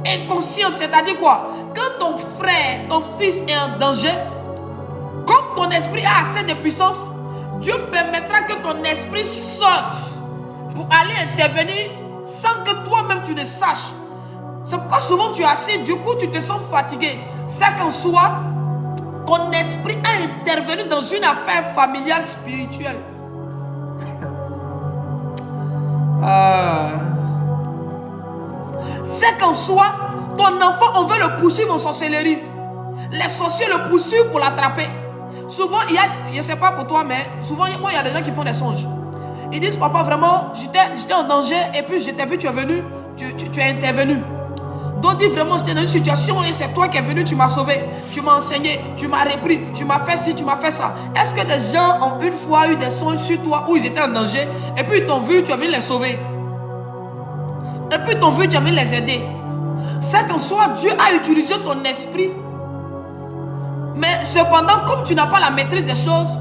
inconsciente. C'est-à-dire quoi? Quand ton frère, ton fils est en danger, comme ton esprit a assez de puissance, Dieu permettra que ton esprit sorte pour aller intervenir sans que toi-même tu ne saches. C'est pourquoi souvent tu es assis, du coup tu te sens fatigué. C'est qu'en soi, ton esprit a intervenu dans une affaire familiale spirituelle. C'est qu'en soi, ton enfant, on veut le poursuivre en sorcellerie. Les sorciers le poursuivent pour l'attraper. Souvent, il y a, je ne sais pas pour toi, mais souvent, moi, il y a des gens qui font des songes. Ils disent, papa, vraiment, j'étais en danger et puis je t'ai vu, tu es venu, tu es intervenu. D'autres disent, vraiment, j'étais dans une situation et c'est toi qui es venu, tu m'as sauvé, tu m'as enseigné, tu m'as repris, tu m'as fait ci, tu m'as fait ça. Est-ce que des gens ont une fois eu des songes sur toi où ils étaient en danger et puis ils t'ont vu, tu as venu les sauver? Et puis ils t'ont vu, tu as venu les aider. C'est qu'en soi, Dieu a utilisé ton esprit. Mais cependant, comme tu n'as pas la maîtrise des choses,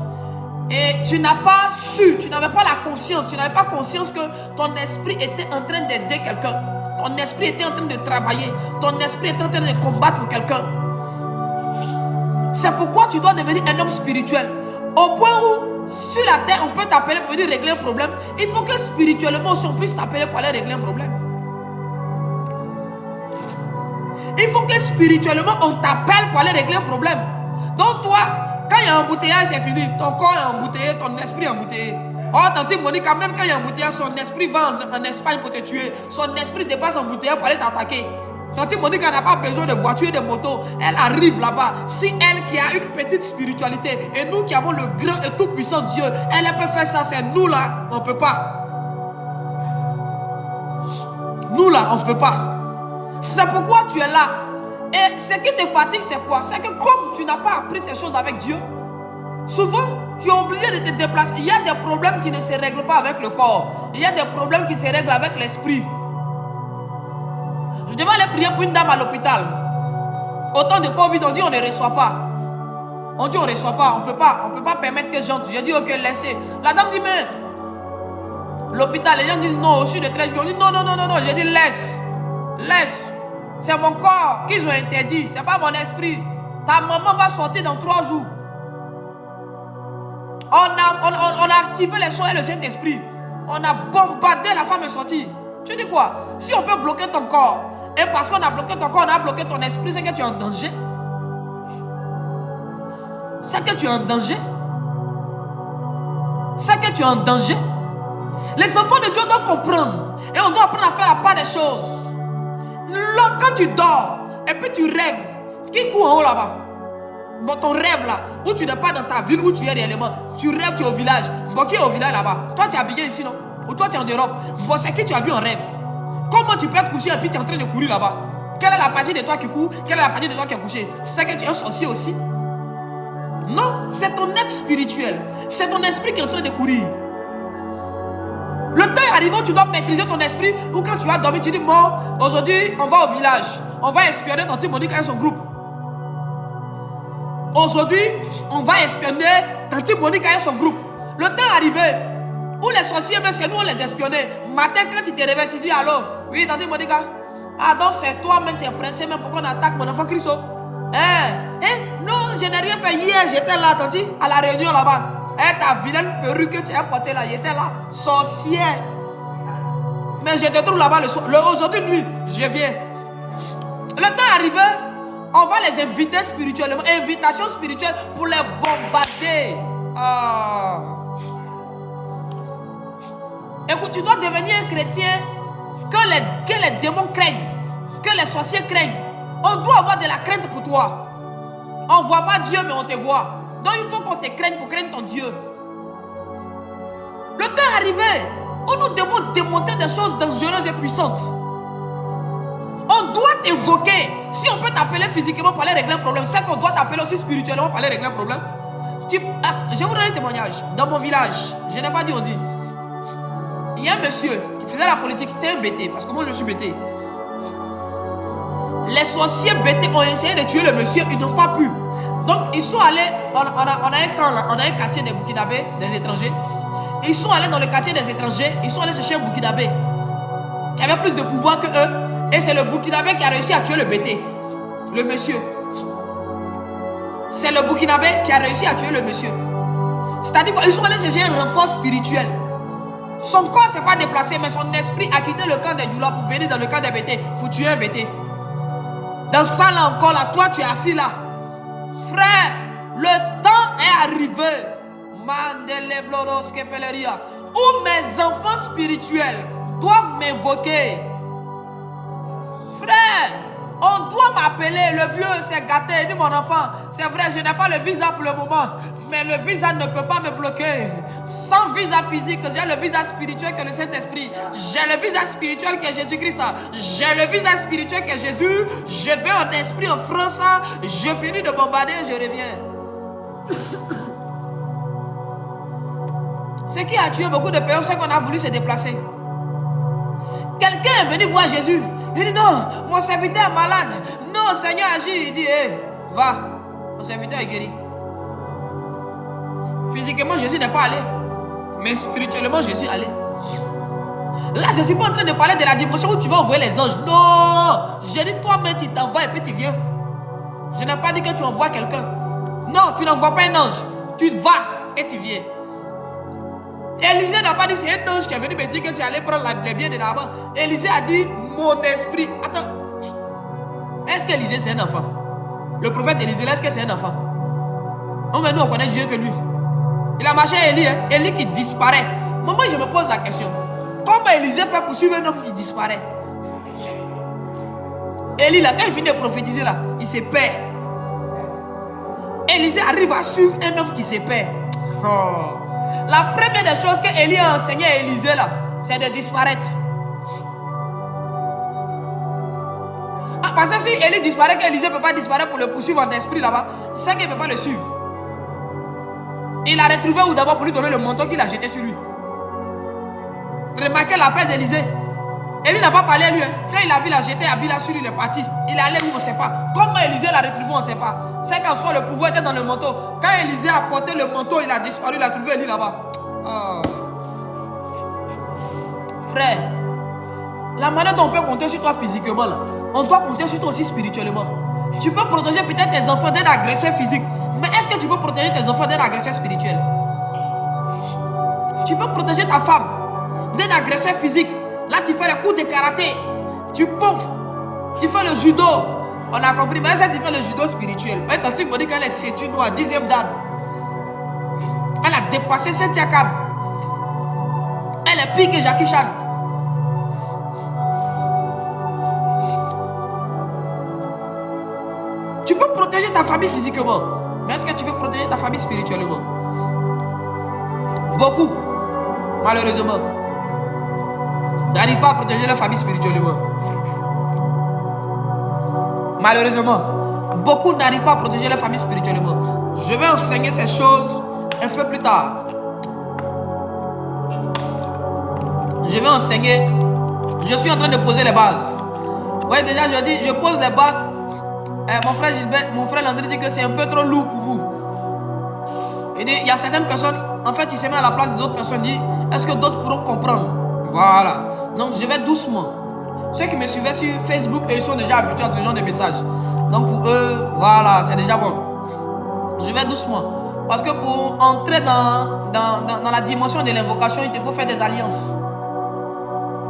et tu n'as pas su, tu n'avais pas la conscience, tu n'avais pas conscience que ton esprit était en train d'aider quelqu'un. Ton esprit était en train de travailler. Ton esprit était en train de combattre pour quelqu'un. C'est pourquoi tu dois devenir un homme spirituel. Au point où, sur la terre, on peut t'appeler pour venir régler un problème. Il faut que spirituellement aussi, on puisse t'appeler pour aller régler un problème. Il faut que spirituellement, on t'appelle pour aller régler un problème. Donc toi, quand il y a un embouteillage, c'est fini. Ton corps est embouteillé, ton esprit est embouteillé. Oh, tante Monique, même quand il y a un embouteillage, son esprit va en Espagne pour te tuer. Son esprit dépasse l'embouteillage pour aller t'attaquer. Tante Monique n'a pas besoin de voiture et de moto. Elle arrive là-bas. Si elle qui a une petite spiritualité et nous qui avons le grand et tout puissant Dieu, elle peut faire ça, c'est nous là, on ne peut pas. Nous là, on ne peut pas. C'est pourquoi tu es là. Et ce qui te fatigue, c'est quoi? C'est que comme tu n'as pas appris ces choses avec Dieu, souvent, tu es obligé de te déplacer. Il y a des problèmes qui ne se règlent pas avec le corps. Il y a des problèmes qui se règlent avec l'esprit. Je devais aller prier pour une dame à l'hôpital. Au temps de Covid, on dit on ne reçoit pas. On dit on ne reçoit pas. On ne peut pas permettre que j'entre. J'ai dit ok, laissez. La dame dit mais l'hôpital, les gens disent non, je suis de très vieux. On dit non. J'ai dit laisse. C'est mon corps qu'ils ont interdit. C'est pas mon esprit. Ta maman va sortir dans 3 jours. On a activé les soins et le Saint-Esprit. On a bombardé, la femme est sortie. Tu dis quoi? Si on peut bloquer ton corps, et parce qu'on a bloqué ton corps, on a bloqué ton esprit, c'est que tu es en danger. C'est que tu es en danger. C'est que tu es en danger. Les enfants de Dieu doivent comprendre. Et on doit apprendre à faire la part des choses. Quand tu dors, et puis tu rêves, qui court en haut là-bas? Bon, ton rêve là, où tu n'es pas dans ta ville, où tu es réellement, tu rêves, tu es au village. Bon, qui est au village là-bas? Toi, tu es habillé ici, non? Ou toi, tu es en Europe? Bon, c'est qui tu as vu en rêve? Comment tu peux être couché et puis tu es en train de courir là-bas? Quelle est la partie de toi qui court? Quelle est la partie de toi qui est couchée? C'est que tu es un sorcier aussi? Non, c'est ton être spirituel. C'est ton esprit qui est en train de courir. Le temps est arrivé où tu dois maîtriser ton esprit. Ou quand tu vas dormir, tu dis, moi, aujourd'hui, on va au village. On va espionner Tanti Monica et son groupe. Aujourd'hui, on va espionner Tanti Monica et son groupe. Le temps est arrivé où les sorciers, mais c'est nous, on les espionnait. Matin, quand tu te réveilles, tu dis, allô, oui, Tanti Monica. Ah, donc c'est toi, même tu es pressé, même pour qu'on attaque mon enfant Christo. Non, je n'ai rien fait hier, j'étais là, Tanti, à la réunion là-bas. Ta vilaine perruque que tu as portée là, j'étais là, sorcière. Mais je te trouve là-bas aujourd'hui, nuit, je viens. Le temps est arrivé, on va les inviter spirituellement, invitation spirituelle pour les bombarder. Écoute, tu dois devenir un chrétien que les démons craignent, que les sorciers craignent. On doit avoir de la crainte pour toi. On ne voit pas Dieu, mais on te voit. Donc il faut qu'on te craigne pour craindre ton Dieu. Le temps est arrivé où nous devons démontrer des choses dangereuses et puissantes. On doit t'invoquer. Si on peut t'appeler physiquement pour aller régler un problème, c'est qu'on doit t'appeler aussi spirituellement pour aller régler un problème. Je vais vous donner un témoignage. Dans mon village, je n'ai pas dit, on dit. Il y a un monsieur qui faisait la politique, c'était un bêté, parce que moi je suis bêté. Les sorciers bêtés ont essayé de tuer le monsieur, ils n'ont pas pu. Donc ils sont allés, on a un camp là, on a un quartier des Burkinabés, des étrangers. Ils sont allés dans le quartier des étrangers, ils sont allés chercher un Burkinabé qui avait plus de pouvoir que eux. Et c'est le Burkinabé qui a réussi à tuer le bêté, le monsieur. C'est le Burkinabé qui a réussi à tuer le monsieur. C'est-à-dire qu'ils sont allés chercher un renfort spirituel. Son corps ne s'est pas déplacé, mais son esprit a quitté le camp des Djoula pour venir dans le camp des bêtés, pour tuer un bêté. Dans ça là encore, là, toi tu es assis là. Frère, le temps est arrivé. Où mes enfants spirituels doivent m'invoquer. Frère, on doit m'appeler. Le vieux s'est gâté. Il dit, mon enfant, c'est vrai, je n'ai pas le visa pour le moment, mais le visa ne peut pas me bloquer. Sans visa physique, j'ai le visa spirituel que le Saint-Esprit. J'ai le visa spirituel que Jésus-Christ. J'ai le visa spirituel que Jésus. Je vais en esprit en France. Je finis de bombarder, je reviens. Ce qui a tué beaucoup de personnes, c'est qu'on a voulu se déplacer. Quelqu'un est venu voir Jésus. Il dit non, mon serviteur est malade. Non, Seigneur agit. Il dit, va, mon serviteur est guéri. Physiquement, Jésus n'est pas allé. Mais spirituellement, Jésus est allé. Là, je ne suis pas en train de parler de la dimension où tu vas envoyer les anges. Non, j'ai dit toi-même, tu t'envoies et puis tu viens. Je n'ai pas dit que tu envoies quelqu'un. Non, tu n'envoies pas un ange. Tu vas et tu viens. Élisée n'a pas dit c'est un ange qui est venu me dire que tu allais prendre les biens de Naaman. Élisée a dit mon esprit. Attends. Est-ce qu'Élisée c'est un enfant? Le prophète Élisée, est-ce que c'est un enfant? Non, mais nous on connaît Dieu que lui. Il a marché à Élie, hein? Élie qui disparaît. Moi je me pose la question. Comment Élisée fait pour suivre un homme qui disparaît? Élie là, quand il finit de prophétiser là, il se perd. Élisée arrive à suivre un homme qui se perd. Oh. La première des choses que Élie a enseigné à Élisée là, c'est de disparaître. Parce que si Élie disparaît, qu'Élisée ne peut pas disparaître pour le poursuivre en esprit là-bas, c'est qu'il ne peut pas le suivre. Il a retrouvé où d'abord pour lui donner le manteau qu'il a jeté sur lui. Remarquez l'appel d'Élisée. Élie n'a pas parlé à lui. Hein. Quand il a vu la jeter habillé sur lui, il est parti. Il est allé où on ne sait pas. Comment Élisée l'a retrouvé, on ne sait pas. C'est qu'en soit le pouvoir était dans le manteau. Quand Élisée a porté le manteau, il a disparu, il a trouvé Élie là-bas. Oh. Frère, la manière dont on peut compter sur toi physiquement, là, on doit compter sur toi aussi spirituellement. Tu peux protéger peut-être tes enfants d'un agresseur physique, mais est-ce que tu peux protéger tes enfants d'un agresseur spirituel? Tu peux protéger ta femme d'un agresseur physique. Là, tu fais les cours de karaté. Tu pompes. Tu fais le judo. On a compris. Mais ça, tu fais le judo spirituel. Mais tantôt, il dit qu'elle est ceinture noire, 10e dan. Elle a dépassé Cynthia Cab. Elle est pire que Jackie Chan. Tu peux protéger ta famille physiquement. Mais est-ce que tu peux protéger ta famille spirituellement? Beaucoup, malheureusement, n'arrivent pas à protéger leur famille spirituellement. Malheureusement, beaucoup n'arrivent pas à protéger leur famille spirituellement. Je vais enseigner ces choses un peu plus tard. Je vais enseigner. Je suis en train de poser les bases. Ouais, déjà, je dis, je pose les bases. Mon frère Gilbert, mon frère Landry dit que c'est un peu trop lourd pour vous. Il dit, il y a certaines personnes, en fait, il se met à la place d'autres personnes. Il dit, est-ce que d'autres pourront comprendre? Voilà. Donc, je vais doucement. Ceux qui me suivaient sur Facebook, ils sont déjà habitués à ce genre de messages. Donc, pour eux, voilà, c'est déjà bon. Je vais doucement. Parce que pour entrer dans la dimension de l'invocation, il te faut faire des alliances.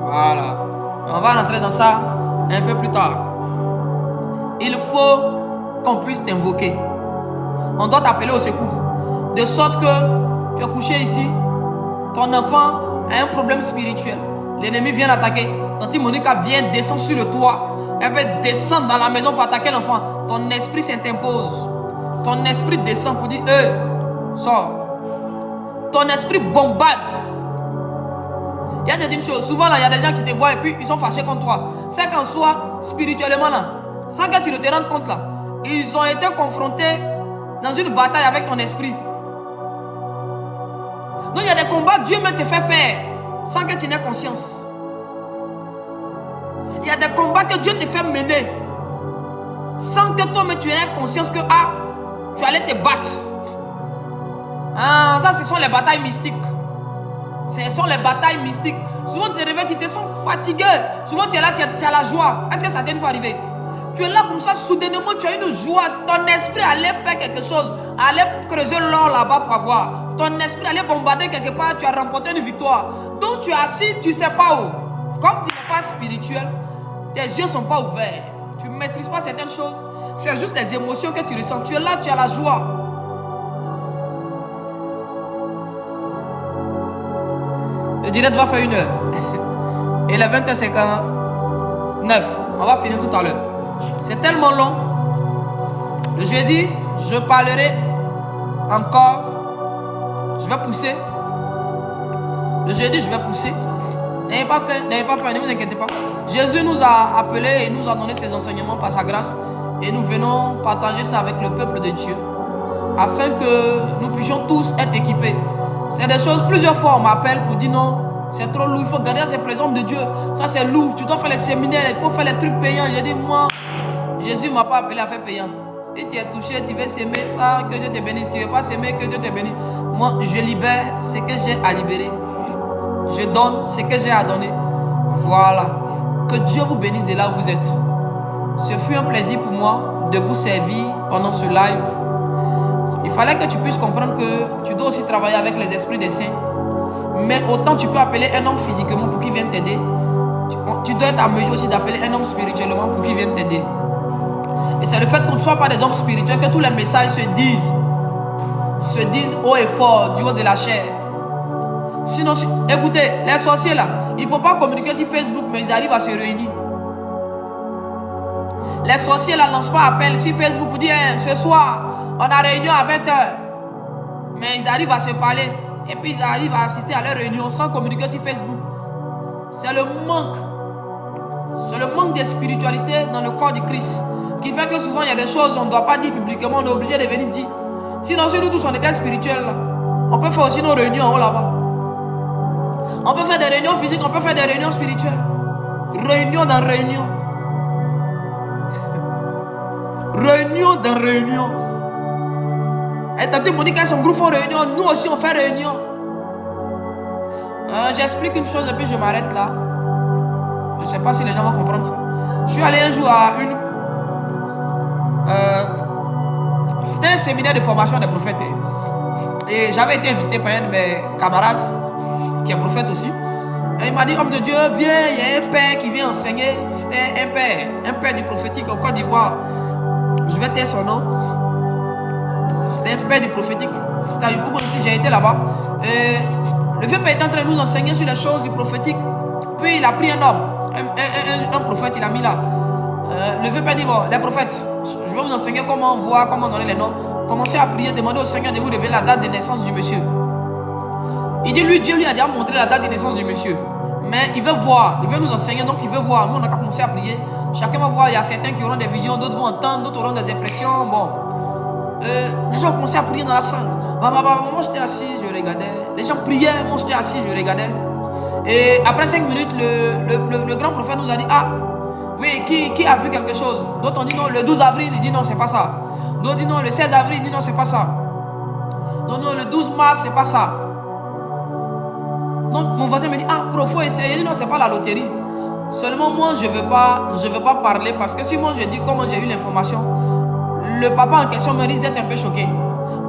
Voilà. On va rentrer dans ça un peu plus tard. Il faut qu'on puisse t'invoquer. On doit t'appeler au secours. De sorte que tu es couché ici, ton enfant a un problème spirituel. L'ennemi vient l'attaquer. Tante Monica vient descendre sur le toit. Elle va descendre dans la maison pour attaquer l'enfant. Ton esprit s'interpose. Ton esprit descend pour dire, sors. Ton esprit bombarde. Il y a des choses. Souvent là, il y a des gens qui te voient et puis ils sont fâchés contre toi. C'est qu'en soi, spirituellement là, sans que tu ne te rendes compte là, ils ont été confrontés dans une bataille avec ton esprit. Donc il y a des combats, Dieu même te fait faire sans que tu n'aies conscience. Il y a des combats que Dieu te fait mener sans que toi-même tu aies conscience que tu allais te battre. Ça ce sont les batailles mystiques. Ce sont les batailles mystiques. Souvent tu te réveilles, tu te sens fatigué. Souvent tu es là, tu as la joie. Est-ce que ça t'est une fois arrivé? Tu es là comme ça, soudainement tu as une joie. Ton esprit allait faire quelque chose. Allait creuser l'or là-bas pour avoir. Ton esprit allait bombarder quelque part. Tu as remporté une victoire. Donc tu es assis, tu ne sais pas où. Comme tu n'es pas spirituel, tes yeux ne sont pas ouverts. Tu ne maîtrises pas certaines choses. C'est juste des émotions que tu ressens. Tu es là, tu as la joie. Le direct va faire 1 heure. Et le 20h59. On va finir tout à l'heure. C'est tellement long. Le jeudi, je parlerai encore. Je vais pousser. Le jeudi, je vais pousser. N'ayez pas peur, ne vous inquiétez pas. Jésus nous a appelés et nous a donné ses enseignements par sa grâce. Et nous venons partager ça avec le peuple de Dieu. Afin que nous puissions tous être équipés. C'est des choses, plusieurs fois on m'appelle pour dire non, c'est trop lourd, il faut garder ces présents de Dieu. Ça c'est lourd, tu dois faire les séminaires, il faut faire les trucs payants. J'ai dit moi, Jésus ne m'a pas appelé à faire payant. Si tu es touché, tu veux s'aimer, ça, que Dieu te bénisse. Tu ne veux pas s'aimer, que Dieu te bénisse. Moi, je libère ce que j'ai à libérer. Je donne ce que j'ai à donner. Voilà. Que Dieu vous bénisse de là où vous êtes. Ce fut un plaisir pour moi de vous servir pendant ce live. Il fallait que tu puisses comprendre que tu dois aussi travailler avec les esprits des saints. Mais autant tu peux appeler un homme physiquement pour qu'il vienne t'aider, tu dois être à mesure aussi d'appeler un homme spirituellement pour qu'il vienne t'aider. Et c'est le fait qu'on ne soit pas des hommes spirituels que tous les messages se disent haut et fort du haut de la chair. Sinon, écoutez, les sorciers là, il ne faut pas communiquer sur Facebook, mais ils arrivent à se réunir. Les sorciers là ne lancent pas appel sur Facebook pour dire ce soir, on a réunion à 20h. Mais ils arrivent à se parler et puis ils arrivent à assister à leur réunion sans communiquer sur Facebook. C'est le manque. C'est le manque de spiritualité dans le corps du Christ qui fait que souvent il y a des choses qu'on ne doit pas dire publiquement, on est obligé de venir dire. Sinon, si nous tous on était spirituels là, on peut faire aussi nos réunions en haut là-bas. On peut faire des réunions physiques, on peut faire des réunions spirituelles. Réunion dans réunion. Réunion dans réunion. Et tante Monica et son groupe font réunion, nous aussi on fait réunion. J'explique une chose et puis je m'arrête là. Je ne sais pas si les gens vont comprendre ça. Je suis allé un jour à c'était un séminaire de formation des prophètes. Et j'avais été invité par un de mes camarades. qui est prophète aussi. Et il m'a dit, homme de Dieu, viens, il y a un père qui vient enseigner. C'était un père du prophétique en Côte d'Ivoire. Je vais taire son nom. C'était un père du prophétique. J'ai été là-bas. Le vieux père était en train de nous enseigner sur les choses du prophétique. Puis il a pris un homme, un prophète, il a mis là. Le vieux père dit, bon, les prophètes, je vais vous enseigner comment voir, comment donner les noms. Commencez à prier, demandez au Seigneur de vous révéler la date de naissance du monsieur. Il dit, lui, Dieu lui a déjà montré la date de naissance du monsieur. Mais il veut voir, il veut nous enseigner, donc il veut voir. Nous, on a commencé à prier. Chacun va voir, il y a certains qui auront des visions, d'autres vont entendre, d'autres auront des impressions. Bon. Les gens ont commencé à prier dans la salle. Moi, j'étais assis, je regardais. Les gens priaient, moi, j'étais assis, je regardais. Et après 5 minutes, le grand prophète nous a dit, ah, oui, qui a vu quelque chose? D'autres ont dit non, le 12 avril, il dit non, c'est pas ça. D'autres disent non, le 16 avril, il dit non, c'est pas ça. Non, le 12 mars, c'est pas ça. Donc mon voisin me dit, ah, pro, faut essayer. Il dit non, c'est pas la loterie. Seulement moi, je veux pas parler parce que si moi je dis comment j'ai eu l'information, le papa en question me risque d'être un peu choqué.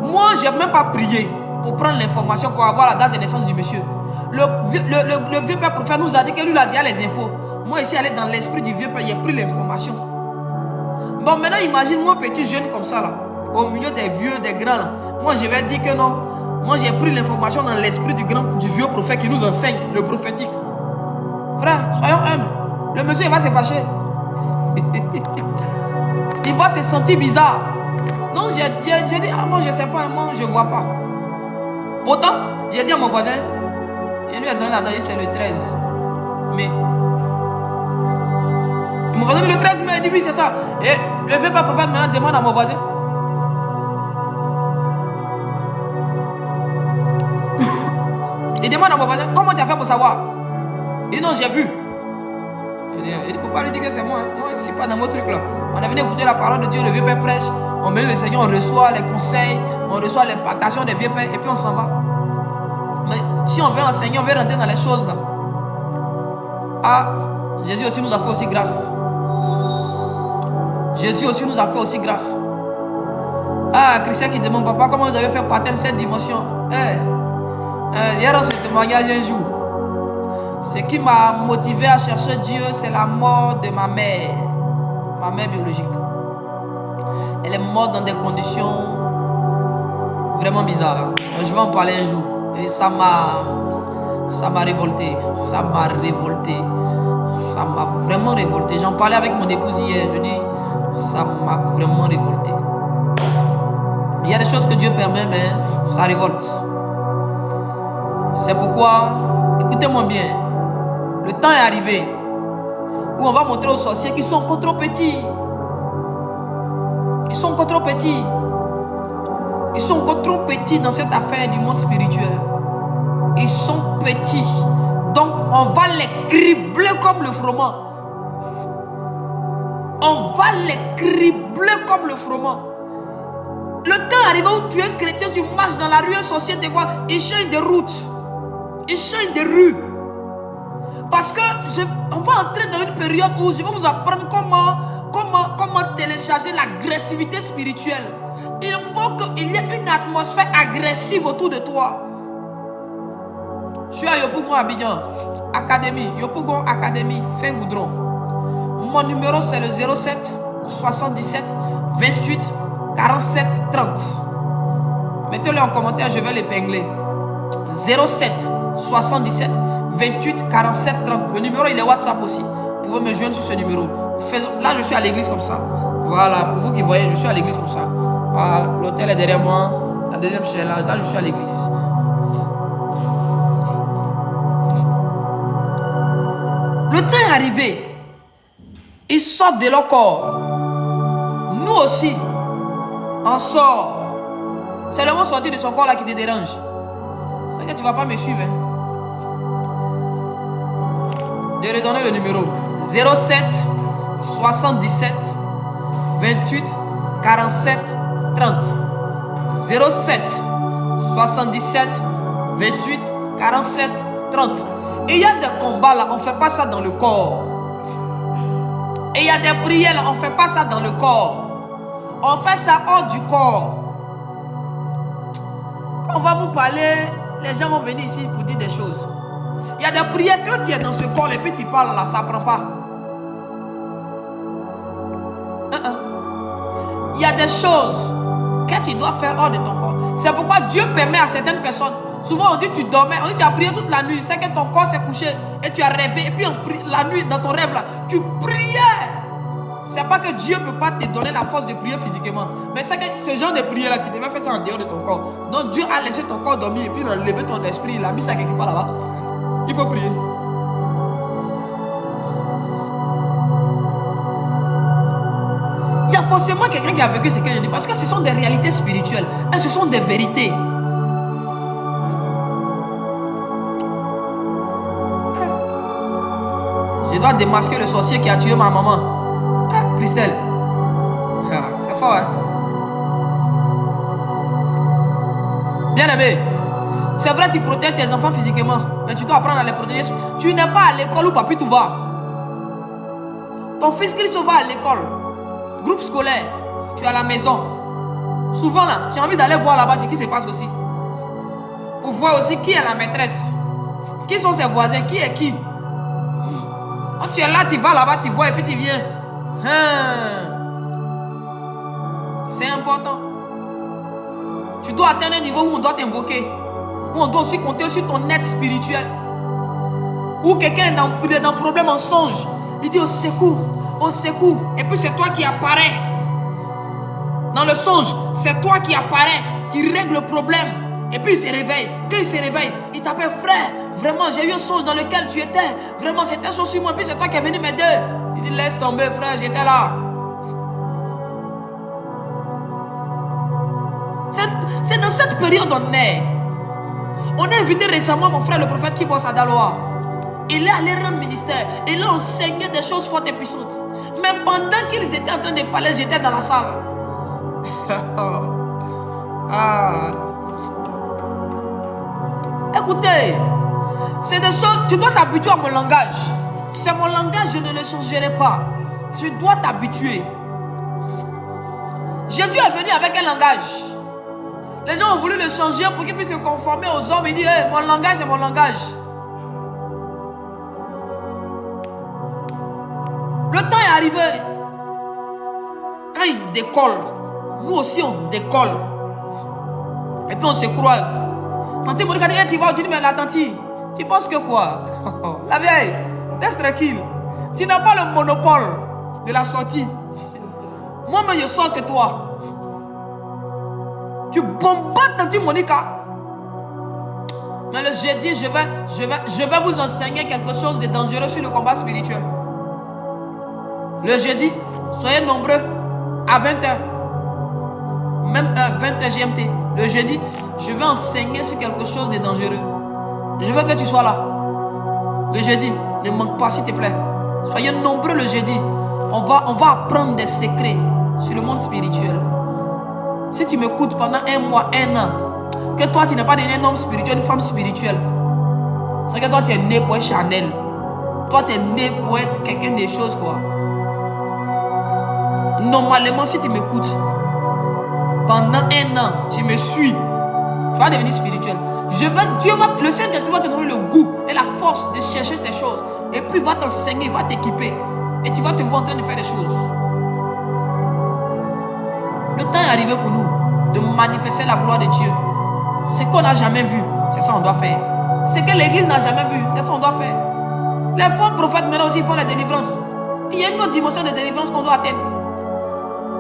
Moi, j'ai même pas prié pour prendre l'information, pour avoir la date de naissance du monsieur. Le vieux père prophète nous a dit que lui, il a déjà les infos. Moi, ici, aller dans l'esprit du vieux père, il a pris l'information. Bon, maintenant, imagine moi, petit jeune comme ça, là, au milieu des vieux, des grands, là. Moi, je vais dire que non. Moi, j'ai pris l'information dans l'esprit du vieux prophète qui nous enseigne le prophétique. Frère, soyons humbles. Le monsieur, il va se fâcher. Il va se sentir bizarre. Donc, j'ai dit, ah, moi, je sais pas, moi, je vois pas. Pourtant, j'ai dit à mon voisin, il lui a donné la date, c'est le 13 mai. Mon voisin dit le 13 mai, il dit oui, c'est ça. Et le vieux père prophète maintenant demande à mon voisin. Il demande à mon voisin, comment tu as fait pour savoir? Il dit non, j'ai vu. Il dit, faut pas lui dire que c'est moi. Moi, je ne suis pas dans mon truc là. On est venu écouter la parole de Dieu, le vieux père prêche. On met le Seigneur, on reçoit les conseils, on reçoit l'impactation des vieux pères et puis on s'en va. Mais si on veut enseigner, on veut rentrer dans les choses là. Ah, Jésus aussi nous a fait aussi grâce. Jésus aussi nous a fait aussi grâce. Ah, Christian qui demande, papa, comment vous avez fait pour atteindre cette dimension? Hier, on s'est témoignage un jour. Ce qui m'a motivé à chercher Dieu, c'est la mort de ma mère biologique. Elle est morte dans des conditions vraiment bizarres. Je vais en parler un jour. Et ça m'a révolté. Ça m'a révolté. Ça m'a vraiment révolté. J'en parlais avec mon épouse hier. Je dis, ça m'a vraiment révolté. Il y a des choses que Dieu permet, mais ça révolte. C'est pourquoi, écoutez-moi bien, le temps est arrivé où on va montrer aux sorciers qu'ils sont encore trop petits. Ils sont encore trop petits. Ils sont encore trop petits dans cette affaire du monde spirituel. Ils sont petits. Donc, on va les cribler comme le froment. On va les cribler comme le froment. Le temps arrivé où tu es chrétien, tu marches dans la rue, un sorcier te voit, il change de route. Il change de rue. Parce que on va entrer dans une période où je vais vous apprendre comment télécharger l'agressivité spirituelle. Il faut qu'il y ait une atmosphère agressive autour de toi. Je suis à Yopougon Abidjan, Académie, Yopougon Académie, fin Goudron. Mon numéro c'est le 07 77 28 47 30. Mettez-le en commentaire, je vais l'épingler. 07 77 28 47 30. Le numéro il est WhatsApp aussi. Vous pouvez me joindre sur ce numéro. Là je suis à l'église comme ça. Voilà, pour vous qui voyez, je suis à l'église comme ça. Voilà, l'hôtel est derrière moi. La deuxième chaîne là je suis à l'église. Le temps est arrivé. Ils sortent de leur corps. Nous aussi, on sort. C'est le mot sorti de son corps là qui te dérange. C'est que tu ne vas pas me suivre. Hein. Je vais redonner le numéro. 07 77 28 47 30. 07 77 28 47 30. Et il y a des combats là, on ne fait pas ça dans le corps. Et il y a des prières là, on ne fait pas ça dans le corps. On fait ça hors du corps. Quand on va vous parler, les gens vont venir ici pour dire des choses. Il y a des prières, quand tu es dans ce corps et puis tu parles là, ça ne prend pas. Il y a des choses que tu dois faire hors de ton corps. C'est pourquoi Dieu permet à certaines personnes. Souvent on dit tu dormais, on dit tu as prié toute la nuit. C'est que ton corps s'est couché et tu as rêvé. Et puis la nuit, dans ton rêve là, tu priais. C'est pas que Dieu ne peut pas te donner la force de prier physiquement. Mais c'est que ce genre de prière là, tu devais faire ça en dehors de ton corps. Donc Dieu a laissé ton corps dormir et puis il a levé ton esprit. Il a mis ça quelque part là-bas. Il faut prier. Il y a forcément quelqu'un qui a vécu ce que je dis. Parce que ce sont des réalités spirituelles. Et ce sont des vérités. Je dois démasquer le sorcier qui a tué ma maman. Christelle. C'est fort, hein? Bien aimé. C'est vrai, tu protèges tes enfants physiquement. Mais tu dois apprendre à les protéger. Tu n'es pas à l'école où papi tout va. Ton fils Christ va à l'école. Groupe scolaire. Tu es à la maison. Souvent là, j'ai envie d'aller voir là-bas ce qui se passe aussi. Pour voir aussi qui est la maîtresse. Qui sont ses voisins. Qui est qui. Quand tu es là, tu vas là-bas, tu vois et puis tu viens. C'est important. Tu dois atteindre un niveau où on doit t'invoquer. Où on doit aussi compter sur ton aide spirituelle. Où quelqu'un est dans un problème en songe. Il dit au secours, au secours. Et puis c'est toi qui apparaît. Dans le songe, c'est toi qui apparaît, qui règle le problème. Et puis il se réveille. Quand il se réveille, il t'appelle frère. Vraiment, j'ai eu un songe dans lequel tu étais. Vraiment, c'était un songe sur moi. Et puis c'est toi qui es venu m'aider. Il dit laisse tomber frère, j'étais là. C'est dans cette période on est. On a invité récemment mon frère le prophète qui bosse à Daloa. Il est allé rendre ministère. Il a enseigné des choses fortes et puissantes. Mais pendant qu'ils étaient en train de parler, j'étais dans la salle. Écoutez, c'est des choses, tu dois t'habituer à mon langage. C'est mon langage, je ne le changerai pas. Tu dois t'habituer. Jésus est venu avec un langage. Les gens ont voulu le changer pour qu'il puisse se conformer aux hommes. Il dit, hey, mon langage, c'est mon langage. Le temps est arrivé. Quand il décolle, nous aussi on décolle. Et puis on se croise. Tanti Monica dit, hey, tu vas, tu dis, mais la tanti, tu penses que quoi? La vieille, laisse tranquille. Tu n'as pas le monopole de la sortie. Moi-même, je sors que toi. Tu bombardes Tanti Monica. Mais le jeudi, je vais vous enseigner quelque chose de dangereux sur le combat spirituel. Le jeudi, soyez nombreux à 20h. Même 20h GMT. Le jeudi, je vais enseigner sur quelque chose de dangereux. Je veux que tu sois là. Le jeudi, ne manque pas s'il te plaît. Soyez nombreux le jeudi. On va apprendre des secrets sur le monde spirituel. Si tu m'écoutes pendant 1 mois, 1 an, que toi tu n'es pas devenu un homme spirituel, une femme spirituelle, c'est que toi tu es né pour être Chanel. Toi tu es né pour être quelqu'un des choses quoi. Normalement si tu m'écoutes, pendant 1 an, tu me suis, tu vas devenir spirituel. Le Saint-Esprit va te donner le goût et la force de chercher ces choses. Et puis il va t'enseigner, il va t'équiper. Et tu vas te voir en train de faire des choses. Le temps est arrivé pour nous de manifester la gloire de Dieu. Ce qu'on n'a jamais vu, c'est ça qu'on doit faire. Ce que l'église n'a jamais vu, c'est ça qu'on doit faire. Les faux prophètes maintenant aussi font la délivrance. Il y a une autre dimension de délivrance qu'on doit atteindre.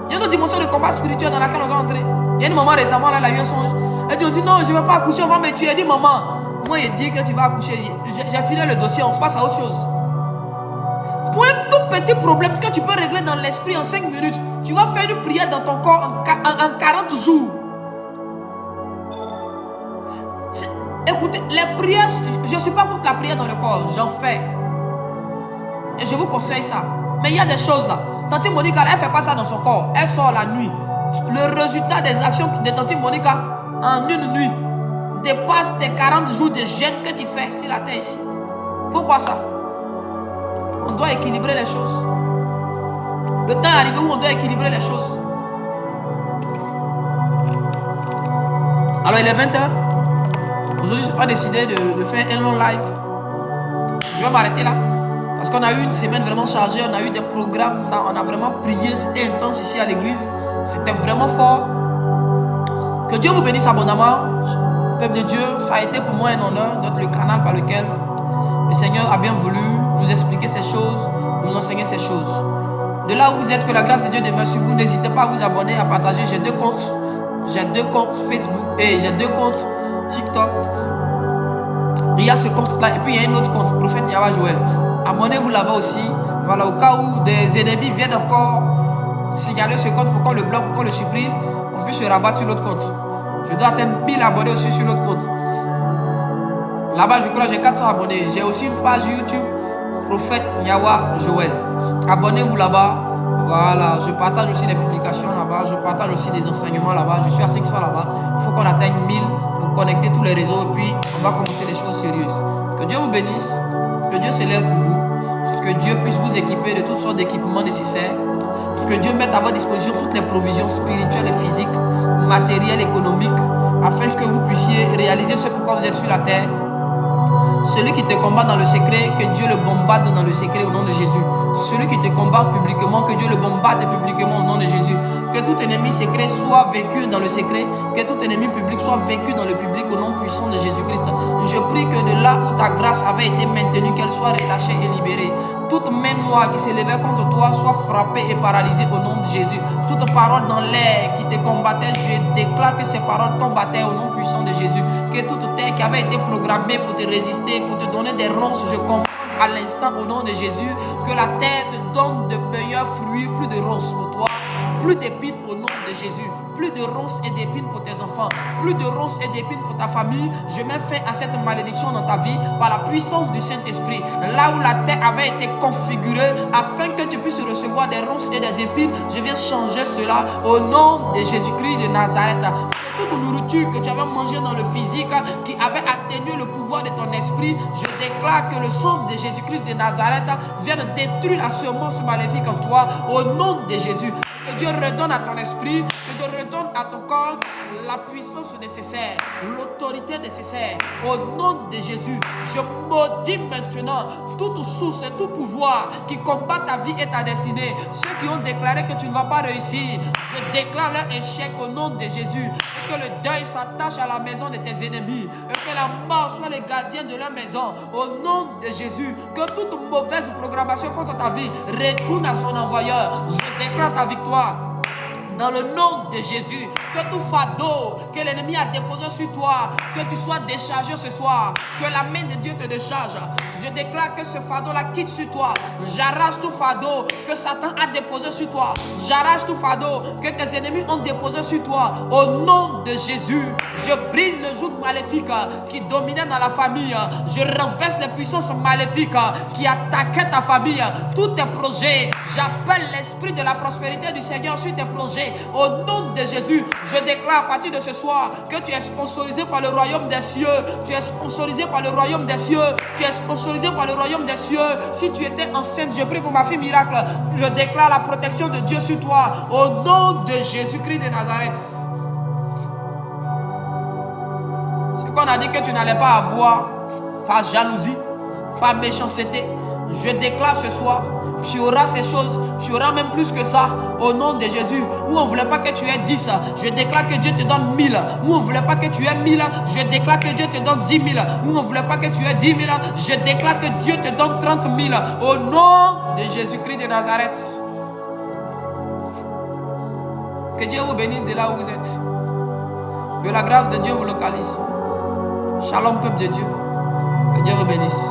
Il y a une autre dimension de combat spirituel dans laquelle on doit entrer. Il y a une maman récemment, là, elle a eu un songe. Elle dit non, je ne vais pas accoucher, on va me tuer. Elle dit maman, moi il dit que tu vas accoucher. J'ai filé le dossier, on passe à autre chose. Pour un tout petit problème que tu peux régler dans l'esprit en 5 minutes, tu vas faire une prière dans ton corps en 40 jours. Écoutez, les prières, je ne suis pas contre la prière dans le corps, j'en fais. Et je vous conseille ça. Mais il y a des choses là. Tante Monica, elle ne fait pas ça dans son corps. Elle sort la nuit. Le résultat des actions de Tante Monica en une nuit dépasse tes 40 jours de jeûne que tu fais sur la terre ici. Pourquoi ça? On doit équilibrer les choses. Le temps est arrivé où on doit équilibrer les choses. Alors il est 20h. Aujourd'hui, je n'ai pas décidé de faire un long live. Je vais m'arrêter là. Parce qu'on a eu une semaine vraiment chargée. On a eu des programmes. On a vraiment prié. C'était intense ici à l'église. C'était vraiment fort. Que Dieu vous bénisse abondamment. Peuple de Dieu, ça a été pour moi un honneur d'être le canal par lequel le Seigneur a bien voulu nous expliquer ces choses, nous enseigner ces choses. De là où vous êtes, que la grâce de Dieu demeure sur vous. N'hésitez pas à vous abonner, à partager. J'ai 2 comptes. J'ai 2 comptes Facebook et j'ai 2 comptes TikTok. Il y a ce compte-là et puis il y a un autre compte, Prophète Yahweh Joël. Abonnez-vous là-bas aussi. Voilà, au cas où des ennemis viennent encore signaler ce compte pour qu'on le bloque, pour qu'on le supprime, on peut se rabattre sur l'autre compte. Je dois atteindre 1000 abonnés aussi sur l'autre compte. Là-bas, je crois que j'ai 400 abonnés. J'ai aussi une page YouTube, Prophète Yahweh Joël. Abonnez-vous là-bas. Voilà, je partage aussi des publications là-bas. Je partage aussi des enseignements là-bas. Je suis à 500 là-bas. Il faut qu'on atteigne 1000 pour connecter tous les réseaux. Et puis, on va commencer des choses sérieuses. Que Dieu vous bénisse. Que Dieu s'élève pour vous. Que Dieu puisse vous équiper de toutes sortes d'équipements nécessaires. Que Dieu mette à votre disposition toutes les provisions spirituelles et physiques, matérielles, économiques, afin que vous puissiez réaliser ce pourquoi vous êtes sur la terre. Celui qui te combat dans le secret, que Dieu le bombarde dans le secret au nom de Jésus. Celui qui te combat publiquement, que Dieu le bombarde publiquement au nom de Jésus. Que tout ennemi secret soit vaincu dans le secret, que tout ennemi public soit vaincu dans le public au nom puissant de Jésus-Christ. Je prie que de là où ta grâce avait été maintenue, qu'elle soit relâchée et libérée. Toute main noire qui s'élevait contre toi soit frappée et paralysée au nom de Jésus. Toute parole dans l'air qui te combattait, je déclare que ces paroles combattaient au nom puissant de Jésus. Que toute terre qui avait été programmée pour te résister, pour te donner des ronces, je commande à l'instant au nom de Jésus. Que la terre te donne de meilleurs fruits, plus de ronces pour toi. Plus d'épines au nom de Jésus. Plus de ronces et d'épines pour tes enfants. Plus de ronces et d'épines pour ta famille. Je mets fin à cette malédiction dans ta vie par la puissance du Saint-Esprit. Là où la terre avait été configurée afin que tu puisses recevoir des ronces et des épines, je viens changer cela au nom de Jésus-Christ de Nazareth. Toute nourriture que tu avais mangée dans le physique qui avait atténué le pouvoir de ton esprit, je déclare que le sang de Jésus-Christ de Nazareth vienne détruire la semence maléfique en toi au nom de Jésus. Que Dieu redonne à ton esprit, que Dieu redonne à ton corps la puissance nécessaire, l'autorité nécessaire. Au nom de Jésus, je maudis maintenant toute source et tout pouvoir qui combat ta vie et ta destinée. Ceux qui ont déclaré que tu ne vas pas réussir, je déclare leur échec au nom de Jésus. Et que le deuil s'attache à la maison de tes ennemis. Et que la mort soit le gardien de leur maison. Au nom de Jésus, que toute mauvaise programmation contre ta vie retourne à son envoyeur. Je déclare ta victoire. Dans le nom de Jésus, que tout fardeau que l'ennemi a déposé sur toi, que tu sois déchargé ce soir, que la main de Dieu te décharge. Je déclare que ce fardeau-là quitte sur toi. J'arrache tout fardeau que Satan a déposé sur toi. J'arrache tout fardeau que tes ennemis ont déposé sur toi. Au nom de Jésus, je brise le joug maléfique qui dominait dans la famille. Je renverse les puissances maléfiques qui attaquaient ta famille. Tous tes projets, j'appelle l'esprit de la prospérité du Seigneur sur tes projets. Au nom de Jésus, je déclare à partir de ce soir que tu es sponsorisé par le royaume des cieux. Tu es sponsorisé par le royaume des cieux. Tu es sponsorisé par le royaume des cieux. Si tu étais enceinte, je prie pour ma fille miracle. Je déclare la protection de Dieu sur toi. Au nom de Jésus-Christ de Nazareth. Ce qu'on a dit que tu n'allais pas avoir par jalousie, par méchanceté, je déclare ce soir, tu auras ces choses, tu auras même plus que ça, au nom de Jésus. Où on ne voulait pas que tu aies 10, je déclare que Dieu te donne 1000. Où on ne voulait pas que tu aies 1000, je déclare que Dieu te donne 10 000. Où on ne voulait pas que tu aies 10 000, je déclare que Dieu te donne 30 000. Au nom de Jésus-Christ de Nazareth. Que Dieu vous bénisse de là où vous êtes. Que la grâce de Dieu vous localise. Shalom, peuple de Dieu. Que Dieu vous bénisse.